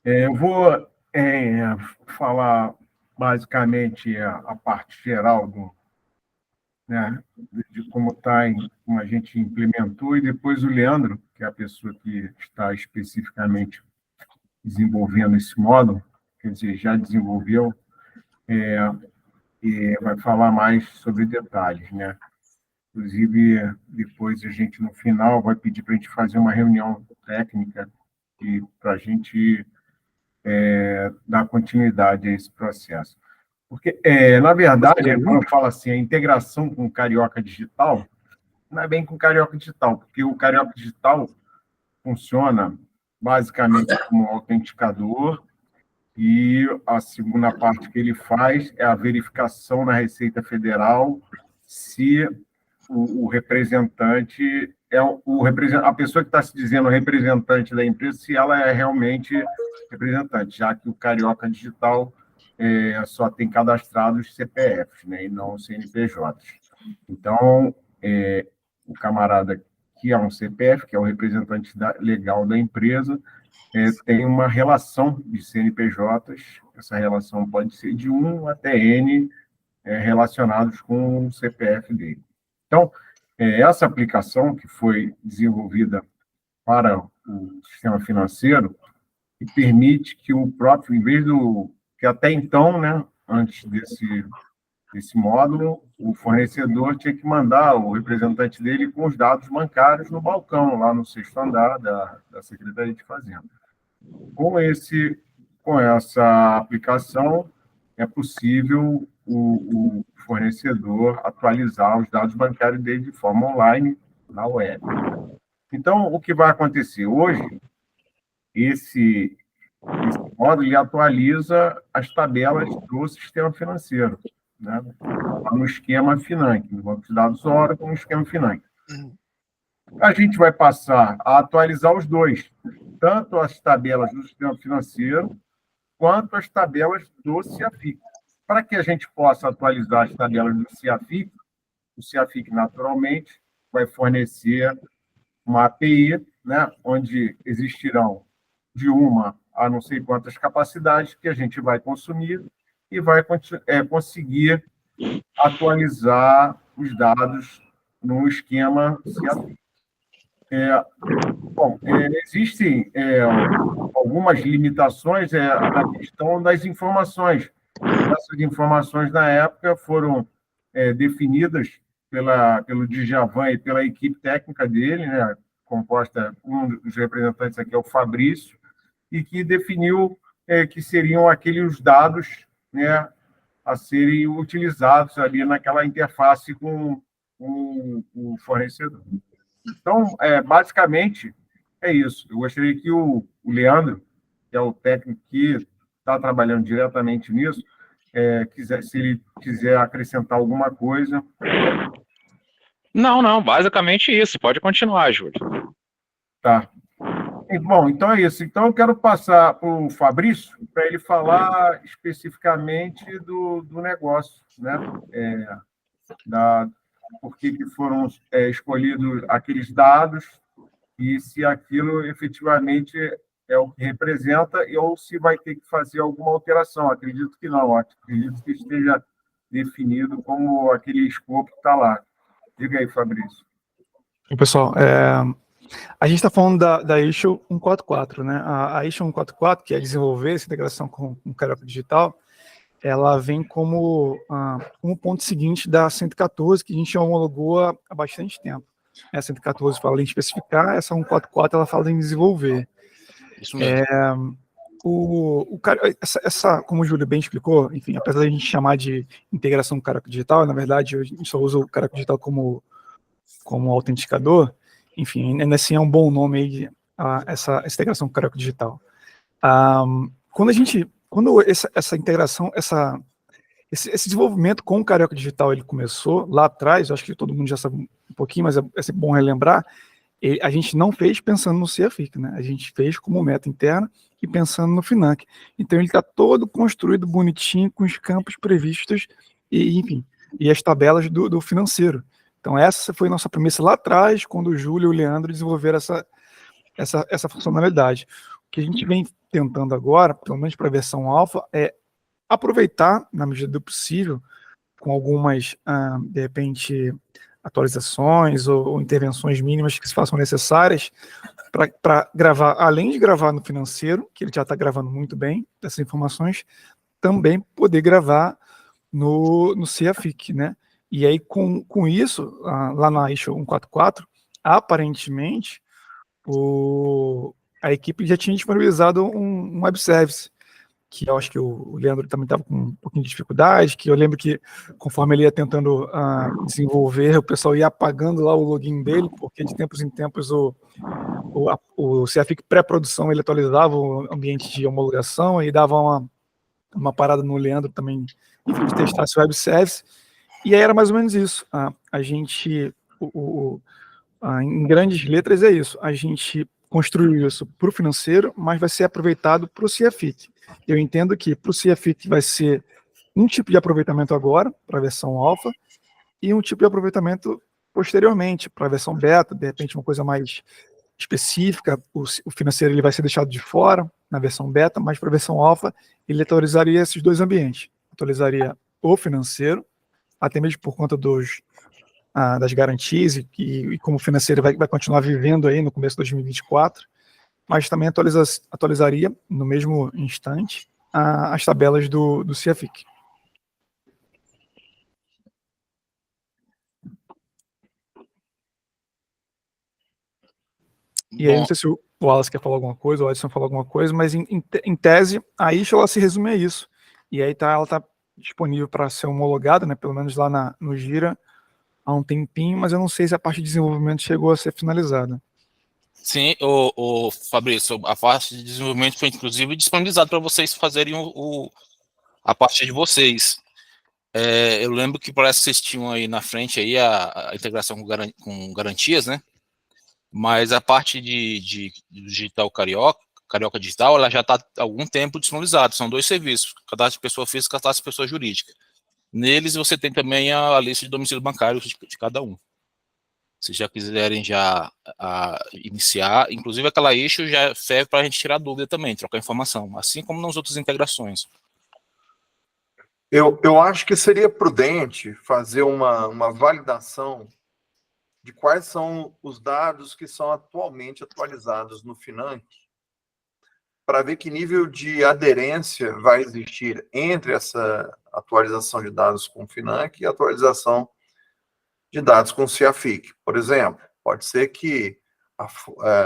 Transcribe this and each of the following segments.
Eu vou falar basicamente a parte geral né, de como está, como a gente implementou, e depois o Leandro, que é a pessoa que está especificamente desenvolvendo esse módulo, quer dizer, já desenvolveu, e vai falar mais sobre detalhes, né? Inclusive, depois a gente, no final, vai pedir para a gente fazer uma reunião técnica para a gente dar continuidade a esse processo. Porque, na verdade, quando eu falo assim, a integração com o Carioca Digital, não é bem com o Carioca Digital, porque o Carioca Digital funciona basicamente como um autenticador, e a segunda parte que ele faz é a verificação na Receita Federal se o representante a pessoa que está se dizendo representante da empresa, se ela é realmente representante, já que o Carioca Digital só tem cadastrados CPFs, né, e não CNPJs. Então, o camarada que é um CPF, que é o representante legal da empresa, tem uma relação de CNPJs, essa relação pode ser de 1 até N relacionados com o CPF dele. Então, essa aplicação que foi desenvolvida para o sistema financeiro, que permite que o próprio, em vez do que até então, né, antes desse módulo, o fornecedor tinha que mandar o representante dele com os dados bancários no balcão, lá no 6º andar da Secretaria de Fazenda. Com essa aplicação, é possível o fornecedor atualizar os dados bancários dele de forma online na web. Então, o que vai acontecer hoje, esse módulo ele atualiza as tabelas do sistema financeiro, né? No esquema Financ, no banco de dados Oracle, no esquema Financ. A gente vai passar a atualizar os dois, tanto as tabelas do sistema financeiro, quanto as tabelas do CIAFIC. Para que a gente possa atualizar as tabelas do CIAFIC, o CIAFIC, naturalmente, vai fornecer uma API, né, onde existirão de uma a não sei quantas capacidades que a gente vai consumir e vai conseguir atualizar os dados no esquema CIAFIC. Existem algumas limitações na questão das informações. Essas informações, na época, foram definidas pelo Djavan e pela equipe técnica dele, né, composta, um dos representantes aqui é o Fabrício, e que definiu que seriam aqueles dados, né, a serem utilizados ali naquela interface com o fornecedor. Então, basicamente, é isso. Eu gostaria que o Leandro, que é o técnico que está trabalhando diretamente nisso, se ele quiser acrescentar alguma coisa. Não, basicamente isso. Pode continuar, Júlio. Tá. Bom, então é isso. Então, eu quero passar para o Fabrício, para ele falar especificamente do negócio, né? Por que foram escolhidos aqueles dados e se aquilo efetivamente é o que representa ou se vai ter que fazer alguma alteração. Acredito que não, acredito que esteja definido como aquele escopo que está lá. Diga aí, Fabrício. Pessoal, a gente está falando da Issue 144, né? A Issue 144, que é desenvolver essa integração com o Carioca Digital, ela vem como um ponto seguinte da 114, que a gente homologou há bastante tempo. A 114 fala em especificar, essa 144 ela fala em desenvolver. Isso mesmo. Como o Júlio bem explicou, enfim, apesar de a gente chamar de integração com o Carioca Digital, na verdade a gente só usa o Carioca Digital como autenticador. Enfim, ainda assim é um bom nome aí, essa integração com o Carioca Digital. Quando essa integração, esse desenvolvimento com o Carioca Digital ele começou lá atrás, eu acho que todo mundo já sabe um pouquinho, mas é sempre bom relembrar, a gente não fez pensando no CIAFIC, né? A gente fez como meta interna e pensando no Financ. Então ele está todo construído bonitinho, com os campos previstos e, enfim, e as tabelas do financeiro. Então essa foi nossa premissa lá atrás, quando o Júlio e o Leandro desenvolveram essa funcionalidade. que a gente vem tentando agora, pelo menos para a versão alfa, é aproveitar, na medida do possível, com algumas, de repente, atualizações ou intervenções mínimas que se façam necessárias para gravar, além de gravar no financeiro, que ele já está gravando muito bem essas informações, também poder gravar no CIAFIC, né? E aí, com isso, lá na ISO 144, aparentemente, a equipe já tinha disponibilizado um web service, que eu acho que o Leandro também estava com um pouquinho de dificuldade, que eu lembro que, conforme ele ia tentando desenvolver, o pessoal ia apagando lá o login dele, porque de tempos em tempos o CIAFIC pré-produção ele atualizava o ambiente de homologação e dava uma parada no Leandro também, enfim, de testar esse web service, e aí era mais ou menos isso. A gente, em grandes letras é isso, a gente construiu isso para o financeiro, mas vai ser aproveitado para o CIAFIC. Eu entendo que para o CIAFIC vai ser um tipo de aproveitamento agora, para a versão alfa, e um tipo de aproveitamento posteriormente, para a versão beta, de repente uma coisa mais específica, o financeiro ele vai ser deixado de fora na versão beta, mas para a versão alfa ele atualizaria esses dois ambientes, atualizaria o financeiro, até mesmo por conta das garantias e como o financeiro vai continuar vivendo aí no começo de 2024, mas também atualizaria no mesmo instante as tabelas do CIAFIC. E aí, não sei se o Wallace quer falar alguma coisa, o Edson falou alguma coisa, mas em tese, a ISO ela se resume a isso. E aí ela está disponível para ser homologada, né, pelo menos lá no Gira, há um tempinho, mas eu não sei se a parte de desenvolvimento chegou a ser finalizada. Sim, o Fabrício, a parte de desenvolvimento foi inclusive disponibilizada para vocês fazerem a parte de vocês. Eu lembro que parece que vocês tinham aí na frente aí a integração com garantias, né? Mas a parte de digital Carioca Digital, ela já está há algum tempo disponibilizada. São 2 serviços, cadastro de pessoa física e cadastro de pessoa jurídica. Neles você tem também a lista de domicílio bancário de cada um. Se já quiserem iniciar, inclusive aquela issue já serve para a gente tirar dúvida também, trocar informação, assim como nas outras integrações. Eu acho que seria prudente fazer uma validação de quais são os dados que são atualmente atualizados no Financ, para ver que nível de aderência vai existir entre essa atualização de dados com o Financ e a atualização de dados com o CIAFIC. Por exemplo, pode ser que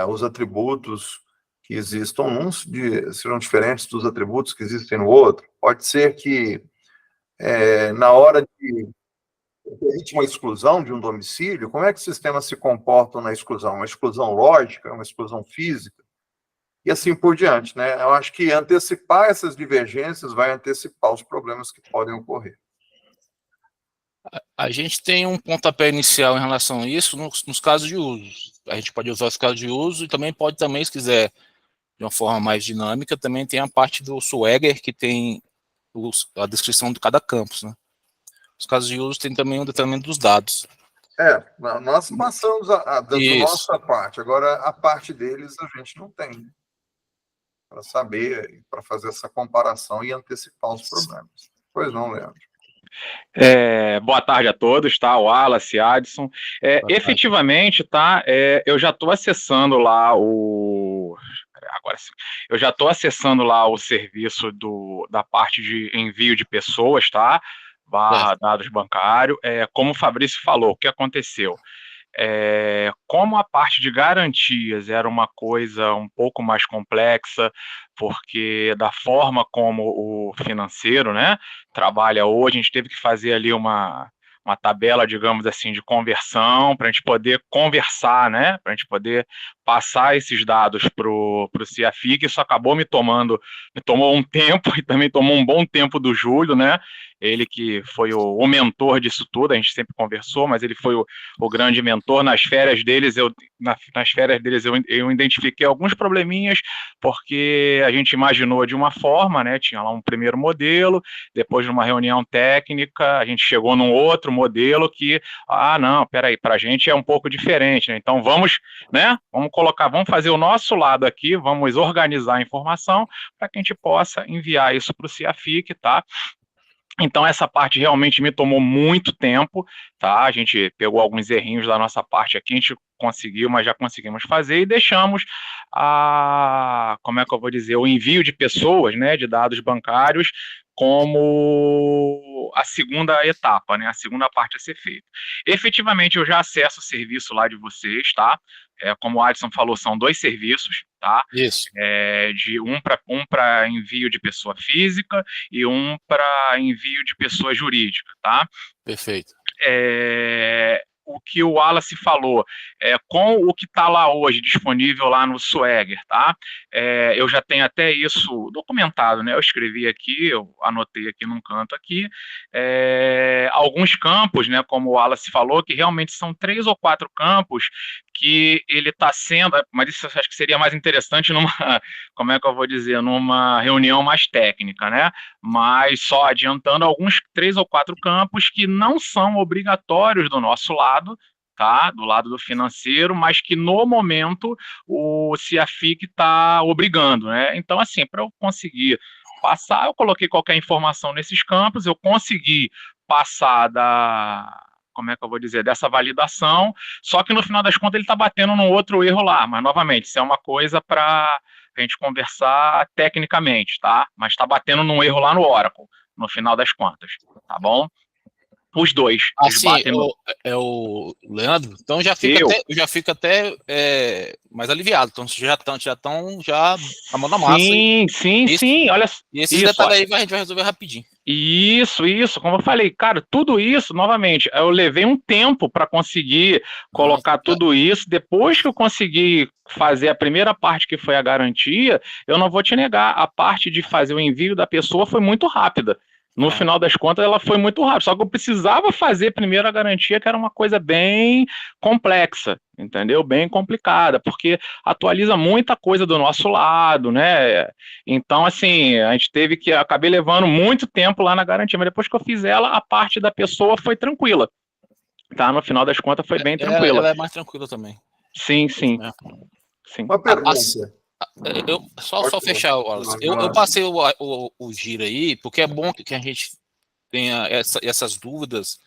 os atributos que existam num serão diferentes dos atributos que existem no outro. Pode ser que na hora de permite uma exclusão de um domicílio, como é que o sistema se comporta na exclusão? Uma exclusão lógica, uma exclusão física? E assim por diante, né? Eu acho que antecipar essas divergências vai antecipar os problemas que podem ocorrer. A gente tem um pontapé inicial em relação a isso nos casos de uso. A gente pode usar os casos de uso e também pode, se quiser, de uma forma mais dinâmica, também tem a parte do Swagger, que tem a descrição de cada campus, né? Os casos de uso tem também o detalhamento dos dados. Nós passamos da nossa parte. Agora, a parte deles a gente não tem. Para saber, para fazer essa comparação e antecipar os problemas. Pois não, Leandro? Boa tarde a todos, tá? Wallace, Adson. Efetivamente, tá? Eu já estou acessando lá agora sim. Eu já estou acessando lá o serviço da parte de envio de pessoas, tá? / dados bancários. Como o Fabrício falou, o que aconteceu? Como a parte de garantias era uma coisa um pouco mais complexa, porque da forma como o financeiro, né, trabalha hoje, a gente teve que fazer ali uma tabela, digamos assim, de conversão, para a gente poder conversar, né, para a gente poder passar esses dados para o CIAFIC. Isso acabou me tomou um tempo, e também tomou um bom tempo do Júlio, né, ele que foi o mentor disso tudo. A gente sempre conversou, mas ele foi o grande mentor. Nas férias deles, eu identifiquei alguns probleminhas, porque a gente imaginou de uma forma, né, tinha lá um primeiro modelo, depois de uma reunião técnica, a gente chegou num outro outro modelo que, não, peraí, para a gente é um pouco diferente, né? Então vamos, né? Vamos fazer o nosso lado aqui, vamos organizar a informação para que a gente possa enviar isso para o CIAFIC, tá? Então, essa parte realmente me tomou muito tempo, tá? A gente pegou alguns errinhos da nossa parte aqui, a gente conseguiu, mas já conseguimos fazer e deixamos como é que eu vou dizer, o envio de pessoas, né, de dados bancários como a segunda etapa, né, a segunda parte a ser feita. Efetivamente, eu já acesso o serviço lá de vocês, tá? Como o Adson falou, são 2 serviços, tá? Isso. De um para envio de pessoa física e um para envio de pessoa jurídica, tá? Perfeito. O que o Wallace falou, com o que está lá hoje disponível lá no Swagger, tá? Eu já tenho até isso documentado, né? Eu escrevi aqui, eu anotei aqui num canto aqui, alguns campos, né? Como o Wallace falou, que realmente são 3 ou 4 campos que ele está sendo, mas isso eu acho que seria mais interessante como é que eu vou dizer, numa reunião mais técnica, né? Mas só adiantando alguns 3 ou 4 campos que não são obrigatórios do nosso lado, tá? Do lado do financeiro, mas que no momento o CIAFIC está obrigando, né? Então, assim, para eu conseguir passar, eu coloquei qualquer informação nesses campos, eu consegui passar como é que eu vou dizer, dessa validação, só que no final das contas ele está batendo num outro erro lá, mas novamente, isso é uma coisa para a gente conversar tecnicamente, tá? Mas está batendo num erro lá no Oracle, no final das contas, tá bom? Os dois. Assim, o Leandro, então eu já fico até mais aliviado. Então vocês já estão a mão na massa. Sim. Olha, e esses detalhes aí a gente vai resolver rapidinho. Isso. Como eu falei, cara, tudo isso, novamente, eu levei um tempo para conseguir colocar tudo isso. Depois que eu consegui fazer a primeira parte, que foi a garantia, eu não vou te negar, a parte de fazer o envio da pessoa foi muito rápida. No final das contas, ela foi muito rápida. Só que eu precisava fazer primeiro a garantia, que era uma coisa bem complexa, entendeu? Bem complicada, porque atualiza muita coisa do nosso lado, né? Então, assim, a gente acabei levando muito tempo lá na garantia, mas depois que eu fiz ela, a parte da pessoa foi tranquila, tá? No final das contas, foi bem tranquila. Ela é mais tranquila também. Sim. Uma pergunta. Só fechar, Wallace. Eu passei o giro aí, porque é bom que a gente tenha essas dúvidas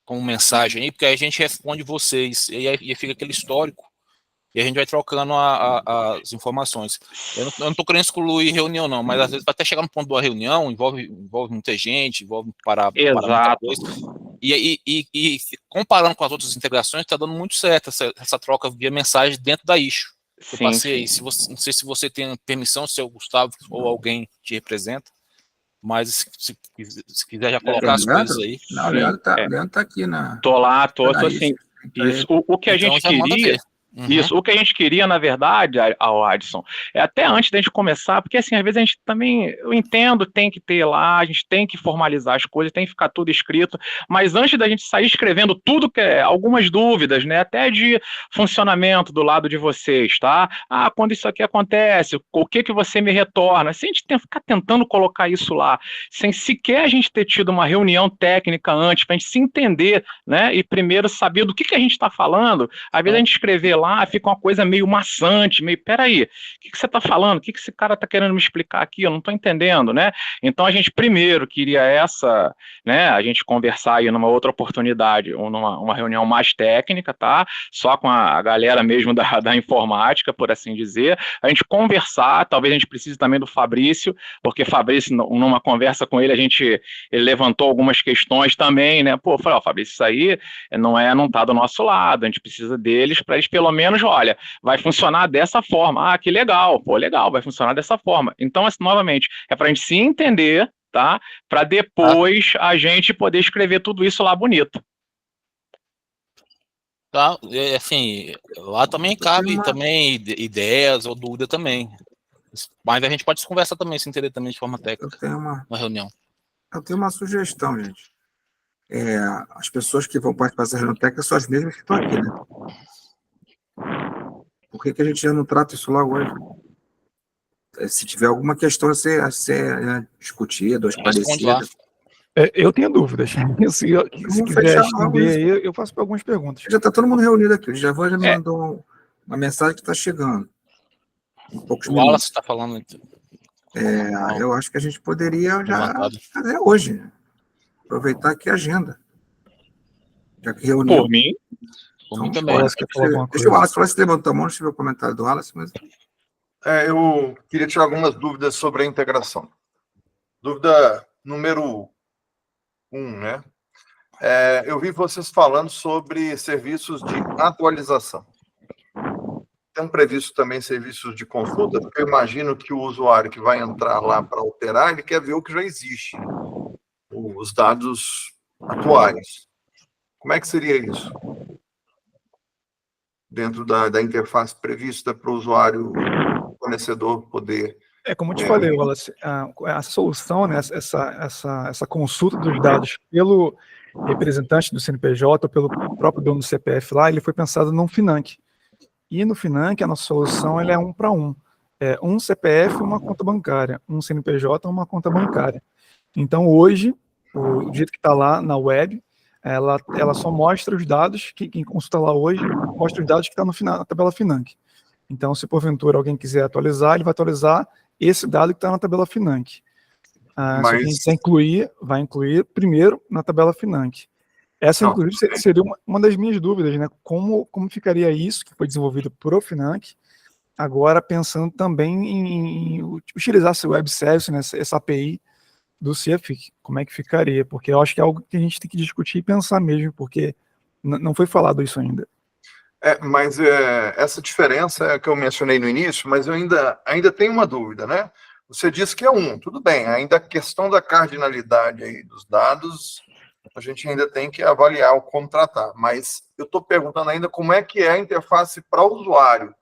como mensagem aí, porque aí a gente responde vocês, e aí fica aquele histórico, e a gente vai trocando as informações. Eu não estou querendo excluir reunião, não, mas às vezes até chegar no ponto da reunião, envolve muita gente, envolve parar muita coisa. E comparando com as outras integrações, está dando muito certo essa troca via mensagem dentro da issue. Eu passei aí. Não sei se você tem permissão, se é o Gustavo ou alguém te representa, mas se quiser já colocar as coisas aí. Não, o Leandro tá aqui na. Tô assim. Isso. O que a gente queria. Isso, o que a gente queria, na verdade, Adson, até antes da gente começar, porque assim, às vezes a gente também, eu entendo, tem que ter lá, a gente tem que formalizar as coisas, tem que ficar tudo escrito, mas antes da gente sair escrevendo tudo, algumas dúvidas, né, até de funcionamento do lado de vocês, tá? Quando isso aqui acontece, o que você me retorna? Se a gente ficar tentando colocar isso lá, sem sequer a gente ter tido uma reunião técnica antes, para a gente se entender, né, e primeiro saber do que a gente está falando, às vezes a gente escrever lá, fica uma coisa meio maçante, peraí, o que você está falando? O que esse cara está querendo me explicar aqui? Eu não estou entendendo, né? Então a gente primeiro queria né, a gente conversar aí numa outra oportunidade, ou numa reunião mais técnica, tá? Só com a galera mesmo da informática, por assim dizer, a gente conversar, talvez a gente precise também do Fabrício, porque Fabrício, numa conversa com ele, ele levantou algumas questões também, né? Pô, eu falei, Fabrício, isso aí não tá do nosso lado, a gente precisa deles para eles pelo menos, olha, vai funcionar dessa forma. Que legal, legal, vai funcionar dessa forma. Então, assim, novamente, é para a gente se entender, tá? Para depois a gente poder escrever tudo isso lá bonito. Tá, assim, lá também cabe também ideias ou dúvida também. Mas a gente pode conversar também, se entender também de forma técnica na reunião. Eu tenho uma sugestão, gente. As pessoas que vão participar dessa reunião técnica são as mesmas que estão aqui, né? Por que a gente já não trata isso logo hoje? Se tiver alguma questão a ser discutida, ou esclarecida, Eu tenho dúvidas. Se Vamos quiser fechar logo estender isso. aí, eu faço algumas perguntas. Já está todo mundo reunido aqui. O Javan já me É. mandou uma mensagem que está chegando. Em poucos O minutos. Wallace está falando. Eu acho que a gente poderia já Levantado. fazer hoje. Aproveitar aqui a agenda. Já que reuniu. Por mim, Por mim Então, também. Wallace quer falar alguma Deixa o coisa? Wallace falar, se levantou a mão, deixa eu ver o comentário do Wallace, mas Eu queria tirar algumas dúvidas sobre a integração. Dúvida número 1, né? Eu vi vocês falando sobre serviços de atualização. Tem previsto também serviços de consulta, porque eu imagino que o usuário que vai entrar lá para alterar, ele quer ver o que já existe, né? Os dados atuais. Como é que seria isso? Dentro da interface prevista para o usuário, fornecedor, poder... Como eu te falei, Wallace, a solução, né, essa consulta dos dados pelo representante do CNPJ ou pelo próprio dono do CPF lá, ele foi pensado num Financ. E no Financ, a nossa solução ela é 1 para 1. Um CPF, uma conta bancária. Um CNPJ, uma conta bancária. Então, hoje, o jeito que está lá na web, ela só mostra os dados, quem consulta lá hoje, mostra os dados que estão na tabela Financ. Então, se porventura alguém quiser atualizar, ele vai atualizar esse dado que está na tabela Financ. Só que a gente vai incluir primeiro na tabela Financ. Essa, inclusive, seria uma das minhas dúvidas, né? Como ficaria isso, que foi desenvolvido por o Financ, agora pensando também em utilizar esse web service, né, essa API do CFIC, como é que ficaria? Porque eu acho que é algo que a gente tem que discutir e pensar mesmo, porque não foi falado isso ainda. Mas essa diferença é que eu mencionei no início, mas eu ainda tenho uma dúvida, né? Você disse que é 1, tudo bem, ainda a questão da cardinalidade aí dos dados, a gente ainda tem que avaliar o como tratar, mas eu estou perguntando ainda como é que é a interface para o usuário.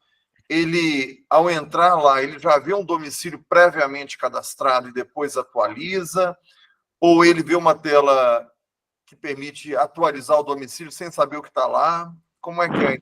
Ele, ao entrar lá, ele já vê um domicílio previamente cadastrado e depois atualiza, ou ele vê uma tela que permite atualizar o domicílio sem saber o que está lá? Como é que é?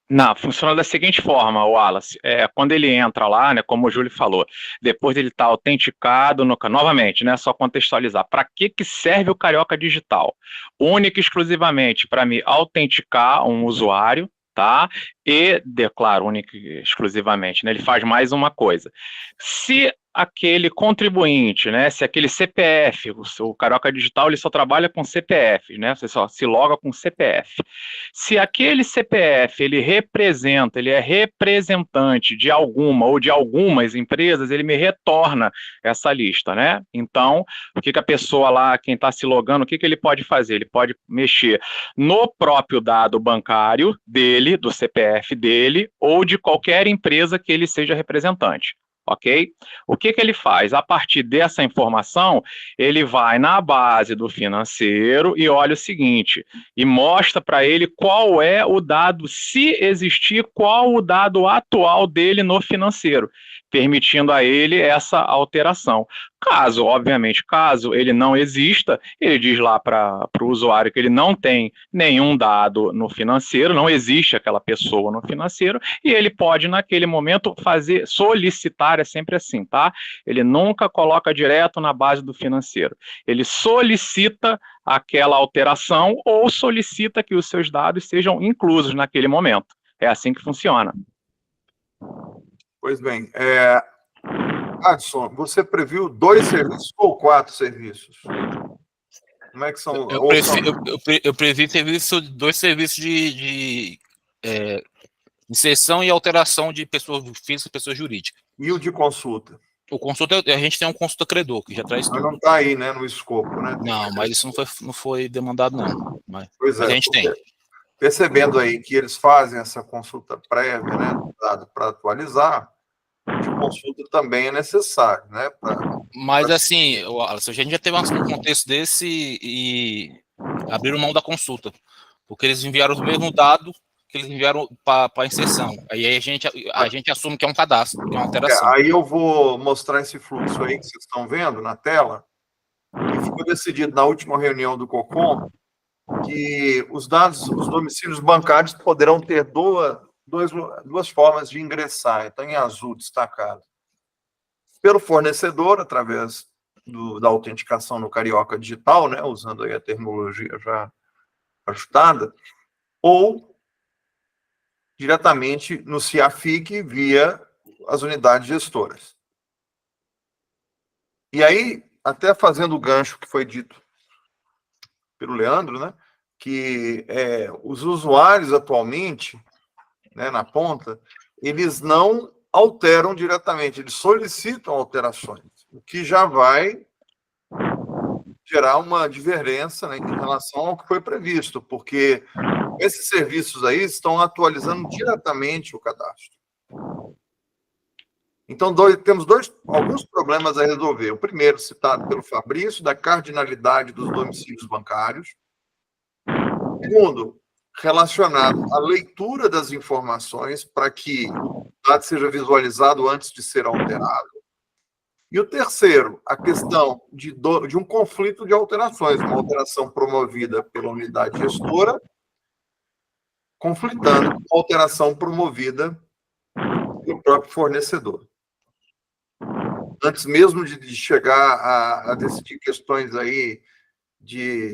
Não, funciona da seguinte forma, Wallace. Quando ele entra lá, né, como o Júlio falou, depois ele está autenticado, novamente, né, só contextualizar. Para que serve o Carioca Digital? Única e exclusivamente para me autenticar um usuário, tá? E, declaro, única e exclusivamente, né, ele faz mais uma coisa. Se aquele contribuinte, né, se aquele CPF, o Carioca Digital ele só trabalha com CPF, né, você só se loga com CPF. Se aquele CPF ele é representante de alguma ou de algumas empresas, ele me retorna essa lista, né? Então, o que a pessoa lá, quem está se logando, o que ele pode fazer? Ele pode mexer no próprio dado bancário dele, do CPF dele, ou de qualquer empresa que ele seja representante. Ok? O que ele faz? A partir dessa informação, ele vai na base do financeiro e olha o seguinte, e mostra para ele qual é o dado, se existir, qual o dado atual dele no financeiro, permitindo a ele essa alteração. Obviamente, caso ele não exista, ele diz lá para o usuário que ele não tem nenhum dado no financeiro, não existe aquela pessoa no financeiro, e ele pode, naquele momento, solicitar, é sempre assim, tá? Ele nunca coloca direto na base do financeiro. Ele solicita aquela alteração ou solicita que os seus dados sejam inclusos naquele momento. É assim que funciona. Pois bem, Adson, você previu 2 serviços ou 4 serviços? Como é que são? Eu previ 2 serviços de inserção e alteração de pessoa física e pessoa jurídica. E o de consulta? O consulta, a gente tem um consulta credor, que já traz tudo. Mas não está aí, né, no escopo, né? Não, mas isso não foi demandado, não. Mas a gente tem. Percebendo aí que eles fazem essa consulta prévia, né, para atualizar, de consulta também é necessário, né? Mas assim, a gente já teve um contexto desse e abriram mão da consulta, porque eles enviaram o mesmo dado que eles enviaram para inserção. Aí a gente assume que é um cadastro, que é uma alteração. Aí eu vou mostrar esse fluxo aí que vocês estão vendo na tela, que ficou decidido na última reunião do COCOM, que os domicílios bancários poderão ter duas formas de ingressar, então em azul destacado. Pelo fornecedor, através da autenticação no Carioca Digital, né, usando aí a terminologia já ajustada, ou diretamente no CIAFIC via as unidades gestoras. E aí, até fazendo o gancho que foi dito pelo Leandro, né, que os usuários atualmente, né, na ponta, eles não alteram diretamente, eles solicitam alterações, o que já vai gerar uma diferença, né, em relação ao que foi previsto, porque esses serviços aí estão atualizando diretamente o cadastro. Então, temos alguns problemas a resolver. O primeiro, citado pelo Fabrício, da cardinalidade dos domicílios bancários. Segundo, relacionado à leitura das informações para que o dado seja visualizado antes de ser alterado. E o terceiro, a questão de um conflito de alterações, uma alteração promovida pela unidade gestora, conflitando com a alteração promovida pelo próprio fornecedor. Antes mesmo de chegar a decidir questões aí de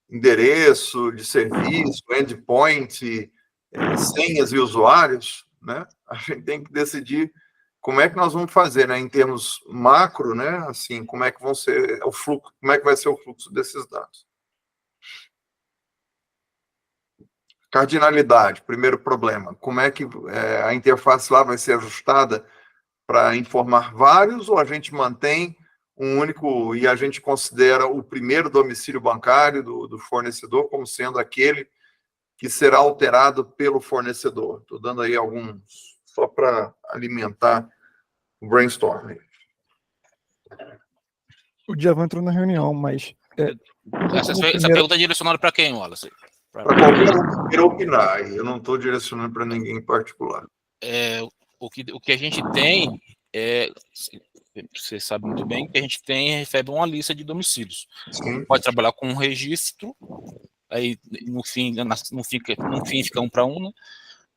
endereço, de serviço, endpoint, senhas e usuários, né? A gente tem que decidir como é que nós vamos fazer, né, em termos macro, né, assim, como é que vão ser o fluxo, como é que vai ser o fluxo desses dados. Cardinalidade, primeiro problema, como é que a interface lá vai ser ajustada para informar vários, ou a gente mantém um único e a gente considera o primeiro domicílio bancário do fornecedor como sendo aquele que será alterado pelo fornecedor? Estou dando aí alguns, só para alimentar o brainstorming. O Djavan entrou na reunião, mas... Essa pergunta é direcionada para quem, Wallace? Para qualquer um que queira opinar, eu não estou direcionando para ninguém em particular. O que a gente tem você sabe muito bem que a gente recebe uma lista de domicílios. Sim. Pode trabalhar com um registro, aí no fim fica um para um, né?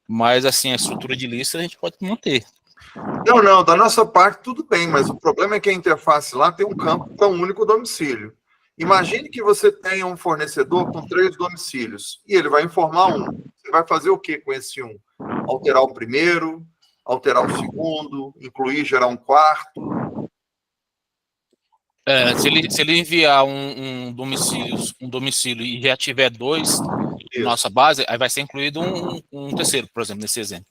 Mas assim, a estrutura de lista a gente pode manter. Não, da nossa parte tudo bem, mas o problema é que a interface lá tem um campo para um único domicílio. Imagine que você tenha um fornecedor com 3 domicílios e ele vai informar um. Você vai fazer o que com esse um? Alterar o primeiro, alterar o segundo, incluir, gerar um quarto? Se ele enviar um domicílio e já tiver 2 na nossa base, aí vai ser incluído um terceiro, por exemplo, nesse exemplo.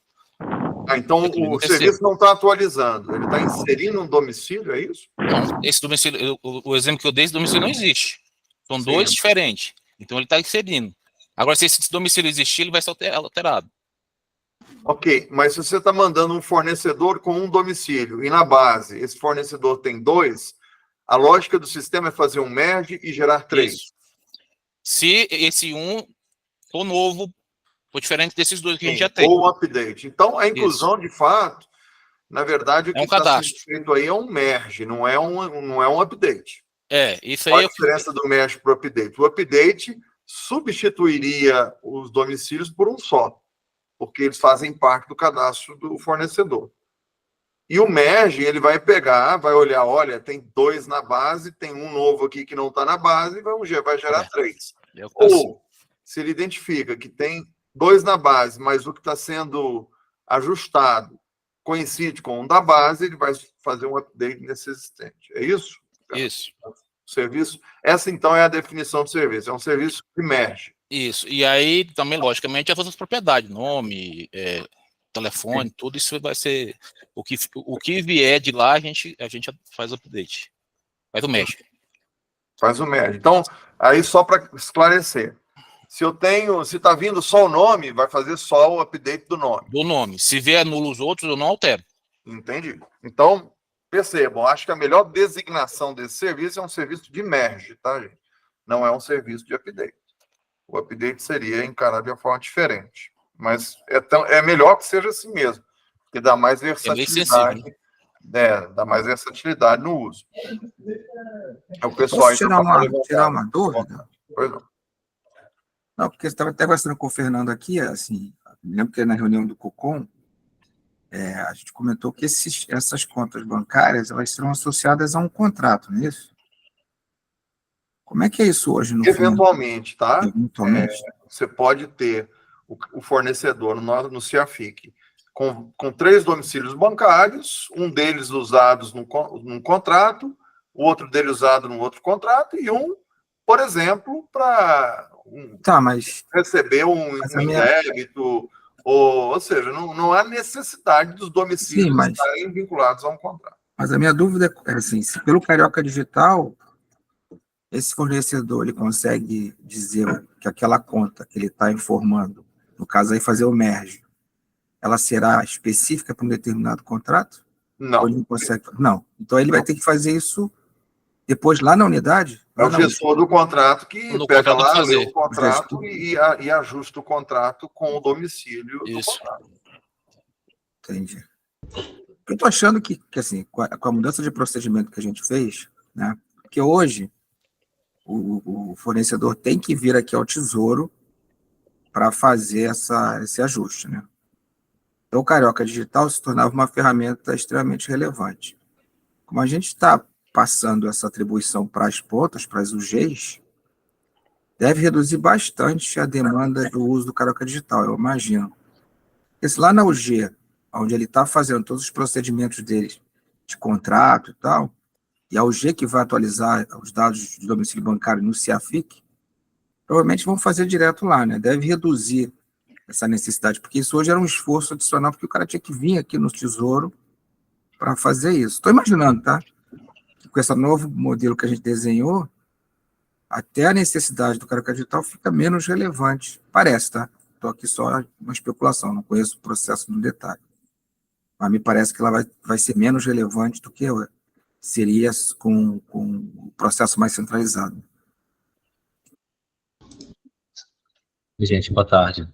Então o serviço não está atualizando, ele está inserindo um domicílio, é isso? Então, esse domicílio, o exemplo que eu dei, esse domicílio não existe. São 2 diferentes. Então ele está inserindo. Agora, se esse domicílio existir, ele vai ser alterado. Ok, mas se você está mandando um fornecedor com um domicílio e na base esse fornecedor tem 2, a lógica do sistema é fazer um merge e gerar 3. Isso. Se esse for novo, for diferente desses 2 que a gente já tem. Ou update. Então, a inclusão, de fato, na verdade, o que está sendo feito aí é um merge, não é um update. Isso Qual aí. a diferença do merge para o update? O update substituiria os domicílios por um só, porque eles fazem parte do cadastro do fornecedor. E o merge, ele vai pegar, vai olhar, olha, tem 2 na base, tem um novo aqui que não está na base, vai gerar 3. Ou, se ele identifica que tem 2 na base, mas o que está sendo ajustado coincide com um da base, ele vai fazer um update nesse existente. É isso? Isso. Serviço. Essa, então, é a definição de serviço. É um serviço que merge. Isso. E aí, também, logicamente, as outras propriedades, nome, telefone, tudo isso vai ser... O que vier de lá, a gente faz o update. Faz o merge. Faz o merge. Então, aí só para esclarecer. Se está vindo só o nome, vai fazer só o update do nome. Do nome. Se vier nulo os outros, eu não altero. Entendi. Então, percebam, acho que a melhor designação desse serviço é um serviço de merge, tá, gente? Não é um serviço de update. O update seria encarado de uma forma diferente. Mas é melhor que seja assim mesmo, porque dá mais versatilidade. Dá mais versatilidade no uso. O pessoal posso tirar uma dúvida? Pois não. Não, porque eu estava até conversando com o Fernando aqui, assim, lembro que na reunião do COCOM, a gente comentou que essas contas bancárias, elas serão associadas a um contrato, não é isso? Como é que é isso hoje no Eventualmente, tá? Eventualmente. Você pode ter o fornecedor no CIAFIC com 3 domicílios bancários, um deles usados num contrato, o outro dele usado num outro contrato, e um, por exemplo, para receber um débito, ou seja, não há necessidade dos domicílios estarem vinculados a um contrato. Mas a minha dúvida é assim, se pelo Carioca Digital, esse fornecedor ele consegue dizer que aquela conta que ele está informando, no caso aí fazer o merge, ela será específica para um determinado contrato? Não. Ou ele não consegue? Não. Então ele vai ter que fazer isso depois lá na unidade? É o gestor do contrato que pega lá, lê o contrato e ajusta o contrato com o domicílio do contrato. Entendi. Eu estou achando que assim, com a mudança de procedimento que a gente fez, né, que hoje o fornecedor tem que vir aqui ao Tesouro para fazer esse ajuste, né? Então, o Carioca Digital se tornava uma ferramenta extremamente relevante. Como a gente está passando essa atribuição para as pontas, para as UGs, deve reduzir bastante a demanda do uso do Carioca Digital, eu imagino. Porque se lá na UG, onde ele está fazendo todos os procedimentos deles, de contrato e tal, e a UG que vai atualizar os dados de domicílio bancário no CIAFIC, provavelmente vão fazer direto lá, né? Deve reduzir essa necessidade, porque isso hoje era um esforço adicional, porque o cara tinha que vir aqui no Tesouro para fazer isso. Estou imaginando, tá? Que com esse novo modelo que a gente desenhou, até a necessidade do Carioca Digital fica menos relevante. Parece, tá? Estou aqui só uma especulação, não conheço o processo no detalhe. Mas me parece que ela vai ser menos relevante do que seria com o processo mais centralizado. Gente, boa tarde.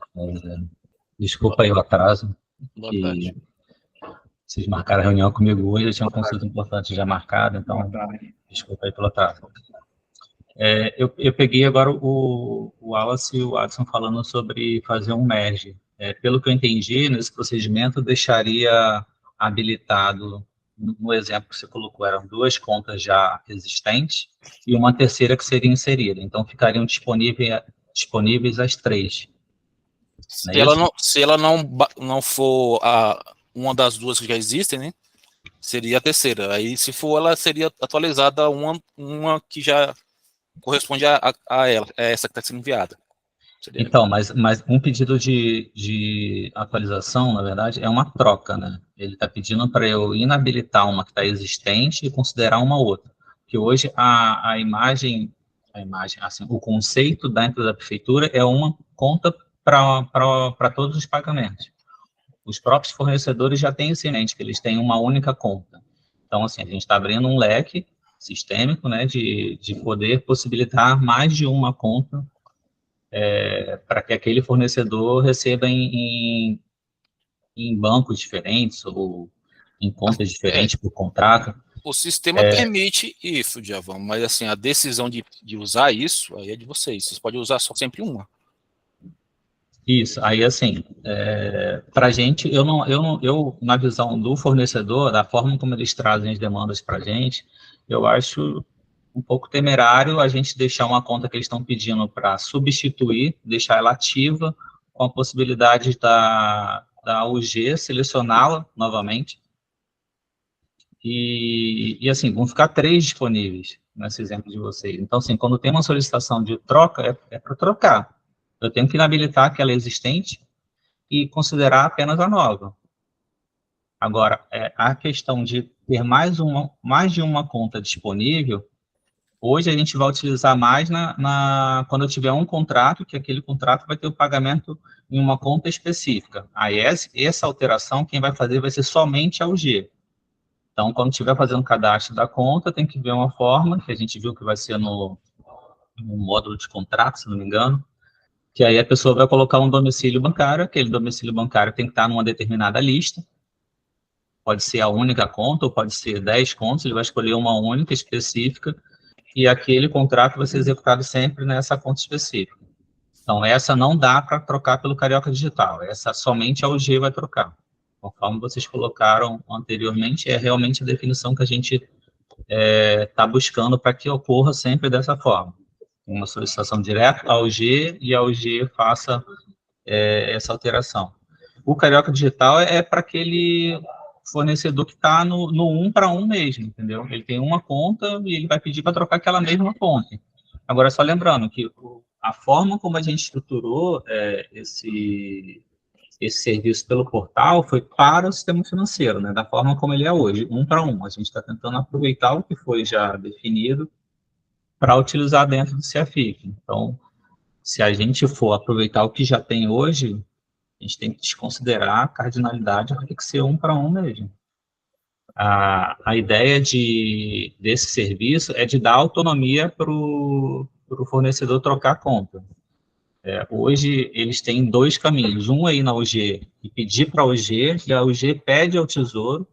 Desculpa aí o atraso. Boa tarde. Vocês marcaram a reunião comigo hoje, eu tinha uma consulta importante já marcada, então desculpa aí pelo atraso. Eu peguei agora o Wallace e o Adson falando sobre fazer um merge. Pelo que eu entendi, nesse procedimento, eu deixaria habilitado, no exemplo que você colocou, eram 2 contas já existentes e uma terceira que seria inserida. Então, ficariam disponíveis as 3. Se ela não for uma das 2 que já existem, né, seria a terceira. Aí, se for, ela seria atualizada uma que já corresponde a ela, é essa que está sendo enviada. Então, mas um pedido de atualização, na verdade, é uma troca, né? Ele está pedindo para eu inabilitar uma que está existente e considerar uma outra. Porque hoje a imagem, assim, o conceito dentro da prefeitura é uma conta para todos os pagamentos. Os próprios fornecedores já têm isso em mente, que eles têm uma única conta. Então, assim, a gente está abrindo um leque sistêmico, né, de poder possibilitar mais de uma conta para que aquele fornecedor receba em bancos diferentes ou em contas diferentes por contrato. O sistema permite isso, Djavan, mas assim, a decisão de usar isso aí é de vocês. Vocês podem usar só sempre uma. Isso, aí assim, para a gente, eu na visão do fornecedor, da forma como eles trazem as demandas para a gente, eu acho um pouco temerário a gente deixar uma conta que eles estão pedindo para substituir, deixar ela ativa, com a possibilidade da UG selecioná-la novamente. E assim, vão ficar 3 disponíveis nesse exemplo de vocês. Então, assim, quando tem uma solicitação de troca, é para trocar. Eu tenho que inabilitar aquela existente e considerar apenas a nova. Agora, a questão de ter mais de uma conta disponível, hoje a gente vai utilizar mais quando eu tiver um contrato, que aquele contrato vai ter o pagamento em uma conta específica. Aí essa alteração, quem vai fazer vai ser somente a UG. Então, quando estiver fazendo o cadastro da conta, tem que ver uma forma, que a gente viu que vai ser no módulo de contrato, se não me engano, que aí a pessoa vai colocar um domicílio bancário, aquele domicílio bancário tem que estar numa determinada lista, pode ser a única conta, ou pode ser 10 contas, ele vai escolher uma única específica, e aquele contrato vai ser executado sempre nessa conta específica. Então, essa não dá para trocar pelo Carioca Digital, essa somente a UG vai trocar, Conforme vocês colocaram anteriormente, é realmente a definição que a gente está buscando para que ocorra sempre dessa forma. Uma solicitação direta ao G e ao G faça essa alteração. O Carioca Digital é para aquele fornecedor que está no 1 para 1 mesmo, entendeu? Ele tem uma conta e ele vai pedir para trocar aquela mesma conta. Agora, só lembrando que a forma como a gente estruturou esse serviço pelo portal foi para o sistema financeiro, né? Da forma como ele é hoje, 1 para 1. A gente está tentando aproveitar o que foi já definido para utilizar dentro do CFIC. Então, se a gente for aproveitar o que já tem hoje, a gente tem que desconsiderar a cardinalidade, vai ter que ser 1 para 1 mesmo. A ideia desse serviço é de dar autonomia para o fornecedor trocar a conta. Hoje, eles têm 2 caminhos. Um é ir na UG e pedir para a UG, e a UG pede ao Tesouro.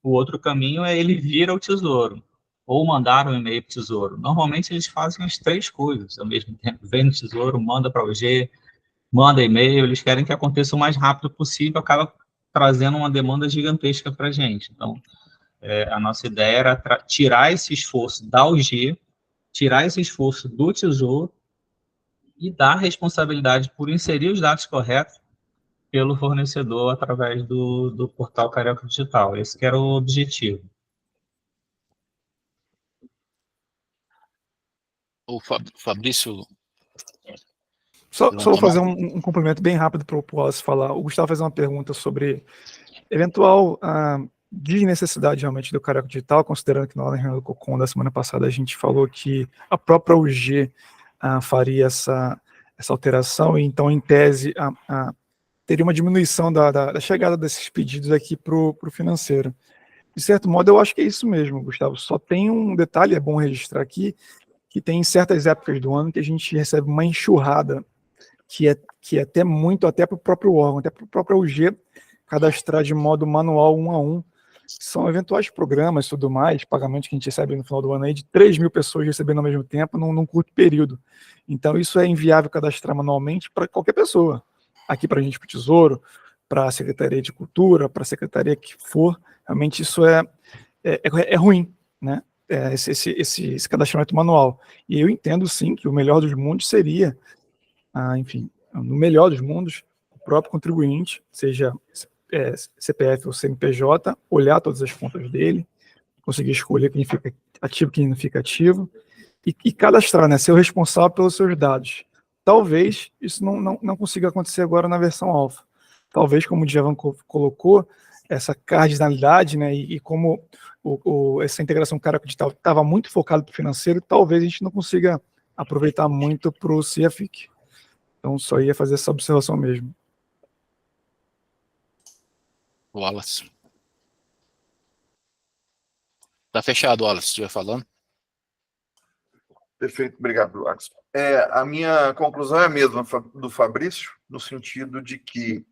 O outro caminho é ele vir ao Tesouro, ou mandar um e-mail para o Tesouro. Normalmente, eles fazem as 3 coisas ao mesmo tempo. Vem no Tesouro, manda para a UG, manda e-mail, eles querem que aconteça o mais rápido possível, acaba trazendo uma demanda gigantesca para a gente. Então, a nossa ideia era tirar esse esforço da UG, tirar esse esforço do Tesouro e dar responsabilidade por inserir os dados corretos pelo fornecedor através do portal Carioca Digital. Esse que era o objetivo. O Fabrício... Só vou fazer um complemento bem rápido para o Wallace falar. O Gustavo fez uma pergunta sobre eventual desnecessidade realmente do Carioca Digital, considerando que na reunião do COCON da semana passada a gente falou que a própria UG faria essa alteração, e então, em tese, teria uma diminuição da chegada desses pedidos aqui para o financeiro. De certo modo, eu acho que é isso mesmo, Gustavo. Só tem um detalhe, é bom registrar aqui, que tem certas épocas do ano que a gente recebe uma enxurrada que é até muito, até para o próprio órgão, até para o próprio UG, cadastrar de modo manual 1 a 1. São eventuais programas e tudo mais, pagamentos que a gente recebe no final do ano aí, de 3 mil pessoas recebendo ao mesmo tempo num curto período. Então, isso é inviável cadastrar manualmente para qualquer pessoa. Aqui para a gente, para o Tesouro, para a Secretaria de Cultura, para a Secretaria que for, realmente isso é ruim, né? Esse cadastramento manual. E eu entendo, sim, que o melhor dos mundos seria, enfim, no melhor dos mundos, o próprio contribuinte, seja CPF ou CNPJ, olhar todas as contas dele, conseguir escolher quem fica ativo e quem não fica ativo, e cadastrar, né, ser o responsável pelos seus dados. Talvez isso não consiga acontecer agora na versão alfa. Talvez, como o Djavan colocou, essa cardinalidade, né, e como essa integração Carioca Digital estava muito focado para o financeiro, talvez a gente não consiga aproveitar muito para o CFIC. Então, só ia fazer essa observação mesmo. Wallace. Tá fechado, Wallace, se estiver falando. Perfeito, obrigado, Wallace. A minha conclusão é a mesma do Fabrício, no sentido de que